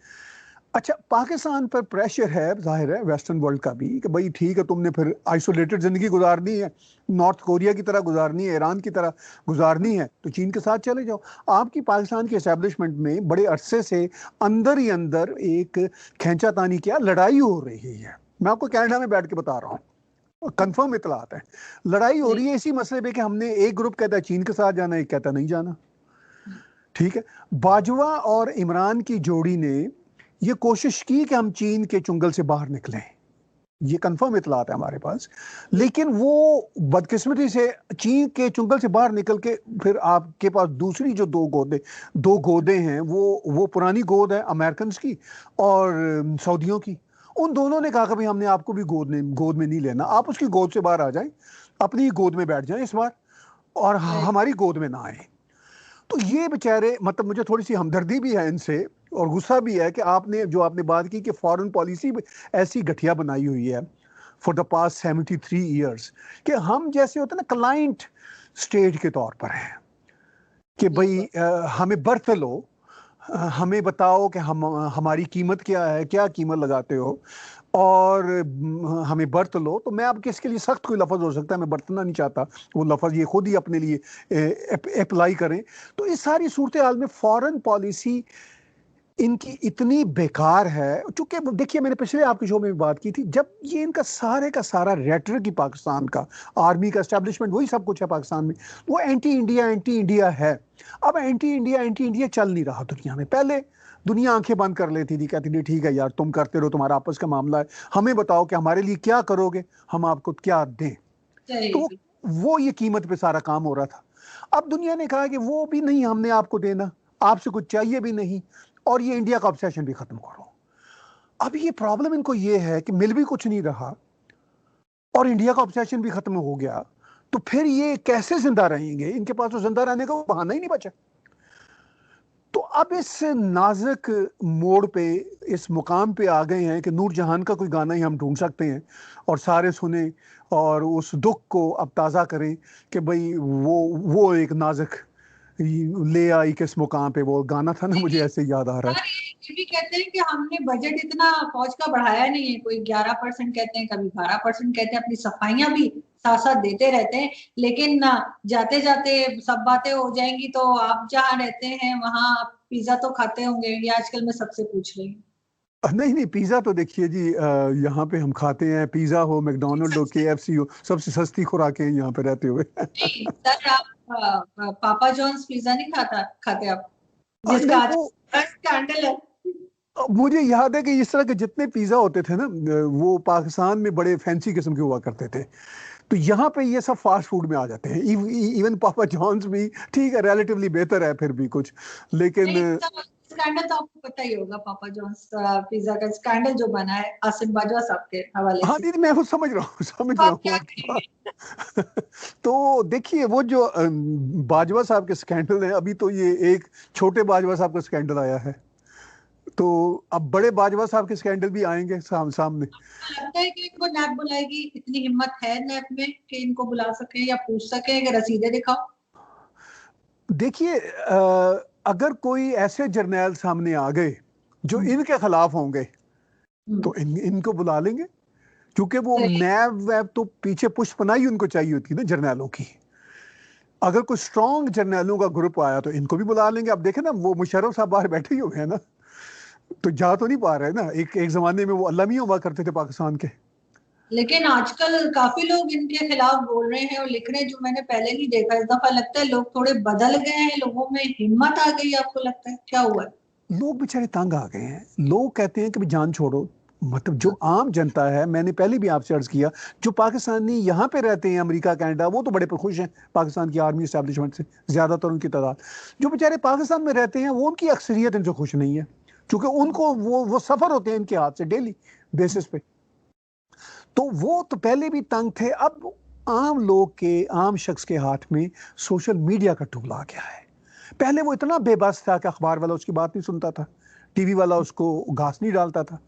अच्छा, पाकिस्तान पर प्रेशर है जाहिर है वेस्टर्न वर्ल्ड का भी कि भाई ठीक है, तुमने फिर आइसोलेटेड जिंदगी गुजारनी है, नॉर्थ कोरिया की तरह गुजारनी है, ईरान की तरह गुजारनी है, तो चीन के साथ चले जाओ। आपकी पाकिस्तान के एस्टेब्लिशमेंट में बड़े अरसे से अंदर ही अंदर एक खींचातानी, क्या लड़ाई हो रही है। मैं आपको कनाडा में बैठ के बता रहा हूँ, कंफर्म इतलात है, लड़ाई हो रही है इसी मसले पे कि हमने, एक ग्रुप कहता है चीन के साथ जाना, एक कहता नहीं जाना। ठीक है, बाजवा और इमरान की जोड़ी ने ये कोशिश की कि हम चीन के चुंगल से बाहर निकलें, ये कंफर्म इतलात है हमारे पास। लेकिन वो बदकिस्मती से चीन के चुंगल से बाहर निकल के फिर आपके पास दूसरी जो दो गोदे हैं, वो पुरानी गोद है अमेरिकन की और सऊदियों की, उन दोनों ने कहा कि भाई हमने आपको भी गोद में नहीं लेना, आप उसकी गोद से बाहर आ जाएं, अपनी ही गोद में बैठ जाएं इस बार, और हमारी गोद में ना आए। तो ये बेचारे, मतलब मुझे थोड़ी सी हमदर्दी भी है इनसे और गुस्सा भी है कि आपने बात की कि फॉरेन पॉलिसी ऐसी घटिया बनाई हुई है फॉर द पास्ट 73 ईयर्स, कि हम जैसे होते हैं ना क्लाइंट स्टेट के तौर पर हैं कि भाई हमें बर्त लो, हमें बताओ कि हमारी कीमत क्या है, क्या कीमत लगाते हो, और हमें बर्त लो। तो मैं अब किसके लिए सख्त कोई लफ्ज़ हो सकता है, मैं बरतना नहीं चाहता, वो लफ्ज़ ये खुद ही अपने लिए अप्लाई करें। तो इस सारी सूरत हाल में फॉरेन पॉलिसी इनकी इतनी बेकार है, चूंकि देखिए मैंने पिछले आपके शो में भी बात की थी, जब ये इनका सारे का सारा रेटरिक ही पाकिस्तान का, आर्मी का एस्टेब्लिशमेंट वही सब कुछ है पाकिस्तान में, वो एंटी इंडिया है। अब एंटी इंडिया चल नहीं रहा दुनिया में। पहले दुनिया आंखें बंद कर लेती थी, कहती थी ठीक है यार तुम करते रहो, तुम्हारा आपस का मामला है, हमें बताओ कि हमारे लिए क्या करोगे, हम आपको क्या दें। तो वो ये कीमत पे सारा काम हो रहा था। अब दुनिया ने कहा कि वो भी नहीं हमने आपको देना, आपसे कुछ चाहिए भी नहीं, और ये इंडिया का ऑब्सेशन भी खत्म करो। अब ये प्रॉब्लम इनको ये है कि मिल भी कुछ नहीं रहा और इंडिया का ऑब्सेशन भी खत्म हो गया, तो फिर ये कैसे जिंदा रहेंगे? इनके पास तो जिंदा रहने का बहाना ही नहीं बचा। तो अब इस नाजुक मोड़ पे, इस मुकाम पे आ गए हैं कि नूरजहान का कोई गाना ही हम ढूंढ सकते हैं और सारे सुने और उस दुख को अब ताज़ा करें कि भाई वो एक नाजुक ले आई किस मुकाम पे, वो गाना था ना, मुझे ऐसे याद आ रहा है। ये भी कहते हैं कि हमने बजट इतना फौज का बढ़ाया नहीं है, कोई 11% कहते हैं, कभी 12% कहते हैं, अपनी सफाइयां भी साथ साथ देते रहते हैं, लेकिन ना जाते जाते सब बातें हो जाएंगी। तो आप जहाँ रहते हैं वहां पिज्जा तो खाते होंगे, ये आजकल मैं सबसे पूछ रही हूँ। नहीं नहीं, पिज़्ज़ा तो देखिए जी, यहाँ पे हम खाते हैं, पिज़्ज़ा हो, मैकडोनल्ड हो, KFC हो, सबसे सस्ती खुराकें हैं यहाँ पे रहते हुए। नहीं सर, आप पापा जॉन्स पिज्जा नहीं खाते आप, नहीं जिसका आज वो, स्कैंडल है। मुझे याद है कि इस तरह के जितने पिज़्ज़ा होते थे ना, वो पाकिस्तान में बड़े फैंसी किस्म के हुआ करते थे। तो यहाँ पे ये सब फास्ट फूड में आ जाते हैं। इवन पापा जॉन्स भी ठीक है, रिलेटिवली बेहतर है फिर भी कुछ, लेकिन नहीं, स्कैंडल तो आपको पता ही होगा, पापा जॉन्स पिज्जा का स्कैंडल जो बना है आसिम बाजवा साहब के हवाले हाँ से। दीदी, मैं वो समझ रहा हूँ, समझ तो रहा आप हूँ क्या आपकी करेंगे? बात। तो देखिए वो जो बाजवा साहब के स्कैंडल है, अभी तो ये एक छोटे बाजवा साहब का स्कैंडल आया है, तो अब बड़े बाजवा साहब के स्कैंडल भी आएंगे सामने। आपको लगता है कि इनको नैब बुलाएगी? इतनी हिम्मत है नैब में कि इनको बुला सके या पूछ सके कि रसीदे दिखाओ? देखिए अगर कोई ऐसे जर्नैल सामने आ गए जो इनके खिलाफ होंगे, तो इनको बुला लेंगे, क्योंकि वो सही। नैब वैब तो पीछे पुष्पनाई उनको चाहिए होती है ना जर्नैलों की। अगर कोई स्ट्रॉन्ग जर्नैलों का ग्रुप आया तो इनको भी बुला लेंगे। अब देखे ना, वो मुशर्रफ साहब बाहर बैठे ही हुए हैं ना, तो जा तो नहीं पा रहे ना। एक एक जमाने में वो अल्लाह मियां हुआ करते थे पाकिस्तान के। लेकिन आजकल काफी लोग इनके खिलाफ बोल रहे हैं और लिख रहे हैं, जो मैंने पहले नहीं देखा। इस दफा लगता है लोग थोड़े बदल गए हैं, लोगों में हिम्मत आ गई। आपको लगता है क्या हुआ है? लोग बेचारे तंग आ गए हैं, लोग कहते हैं कि भी जान छोड़ो। मतलब जो आम जनता है, मैंने पहले भी आपसे अर्ज किया, जो पाकिस्तानी यहाँ पे रहते हैं अमेरिका कनाडा, वो तो बड़े खुश हैं पाकिस्तान की आर्मी इस्टेब्लिशमेंट से, ज्यादातर उनकी तादाद। जो बेचारे पाकिस्तान में रहते हैं, वो उनकी अक्सरियत इनसे खुश नहीं है, क्योंकि उनको वो सफर होते हैं इनके हाथ से डेली बेसिस पे। तो वो तो पहले भी तंग थे। अब आम लोग के, आम शख्स के हाथ में सोशल मीडिया का टूल आ गया है। पहले वो इतना बेबस था कि अखबार वाला उसकी बात नहीं सुनता था, टीवी वाला उसको घास नहीं डालता था।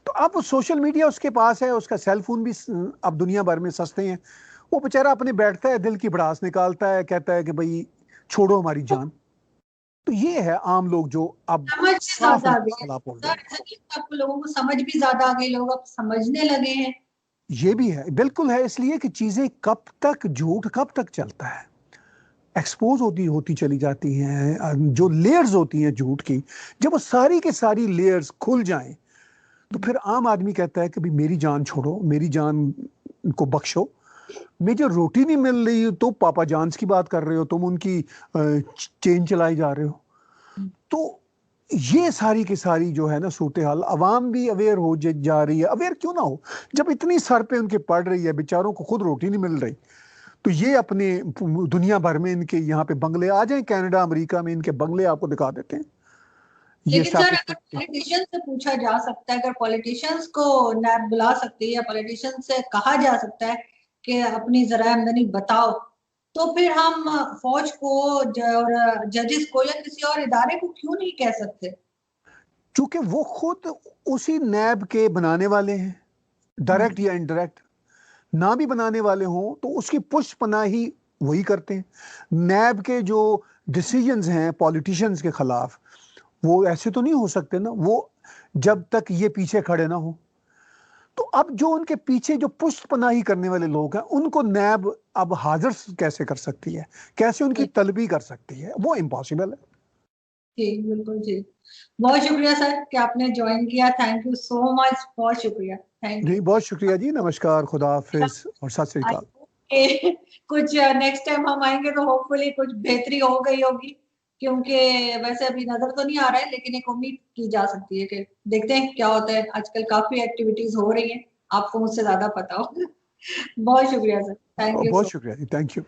तो अब सोशल मीडिया उसके पास है, उसका सेल फोन भी अब दुनिया भर में सस्ते हैं। वो बेचारा अपने बैठता है, दिल की भड़ास निकालता है, कहता है कि भाई छोड़ो हमारी जान। तो ये है आम लोग जो अब समझ भी साफ ज्यादा आ उनके गई है खिलाफ बोल रहे सर, हैं। ऐसा नहीं है, आपको लोगों को समझ भी ज्यादा आ गई, लोग अब समझने लगे हैं। ये भी है, बिल्कुल है, इसलिए कि चीजें कब तक, झूठ कब तक चलता है, एक्सपोज होती होती चली जाती हैं। जो लेयर्स होती हैं झूठ की, जब वो सारी के सारी लेयर्स खुल जाएं, तो फिर आम आदमी कहता है कि भाई मेरी जान छोड़ो, मेरी जान को बख्शो। मुझे रोटी नहीं मिल रही तो पापा जान्स की बात कर रहे हो, तुम उनकी चेन चलाई जा रहे हो। तो ये सारी की सारी जो है ना सूरत हाल, अवाम भी अवेयर हो जा रही है। अवेयर क्यों ना हो, जब इतनी सर पे उनके पड़ रही है, बेचारों को खुद रोटी नहीं मिल रही, तो ये अपने दुनिया भर में इनके यहाँ पे बंगले आ जाएं, कनाडा अमेरिका में इनके बंगले आपको दिखा देते हैं। ये लेकिन सर एस्टैब्लिश अगर करती है। पॉलिटिशियन से पूछा जा सकता है, अगर पॉलिटिशियंस को नैब बुला सकती है या पॉलिटिशियन से कहा जा सकता है कि अपनी जरा आमदनी बताओ, तो फिर हम फौज को और जजेस को या किसी और इदारे को क्यों नहीं कह सकते? चूंकि वो खुद उसी नैब के बनाने वाले हैं, डायरेक्ट या इनडायरेक्ट। ना भी बनाने वाले हों तो उसकी पुष्पनाही वही करते हैं। नैब के जो डिसीजंस हैं पॉलिटिशियंस के खिलाफ, वो ऐसे तो नहीं हो सकते ना, वो जब तक ये पीछे खड़े ना हो। तो अब जो उनके पीछे जो पुष्पनाही करने वाले लोग हैं, उनको नैब अब हाजिर कैसे कर सकती है, कैसे उनकी तलबी कर सकती है? वो इम्पॉसिबल है। जी बिल्कुल जी। बहुत शुक्रिया सर कि आपने ज्वाइन किया, थैंक यू सो मच, बहुत शुक्रिया, थैंक जी यू। बहुत शुक्रिया जी, नमस्कार, खुदा हाफिज और सत श्री आई अकाल। होप कि कुछ नेक्स्ट टाइम हम आएंगे तो होपफुली कुछ बेहतरी हो गई होगी, क्योंकि वैसे अभी नजर तो नहीं आ रहा है, लेकिन एक उम्मीद की जा सकती है कि देखते हैं क्या होता है। आजकल काफी एक्टिविटीज हो रही हैं, आपको मुझसे ज्यादा पता हो। बहुत शुक्रिया सर, थैंक यू बहुत सो शुक्रिया जी, थैंक यू।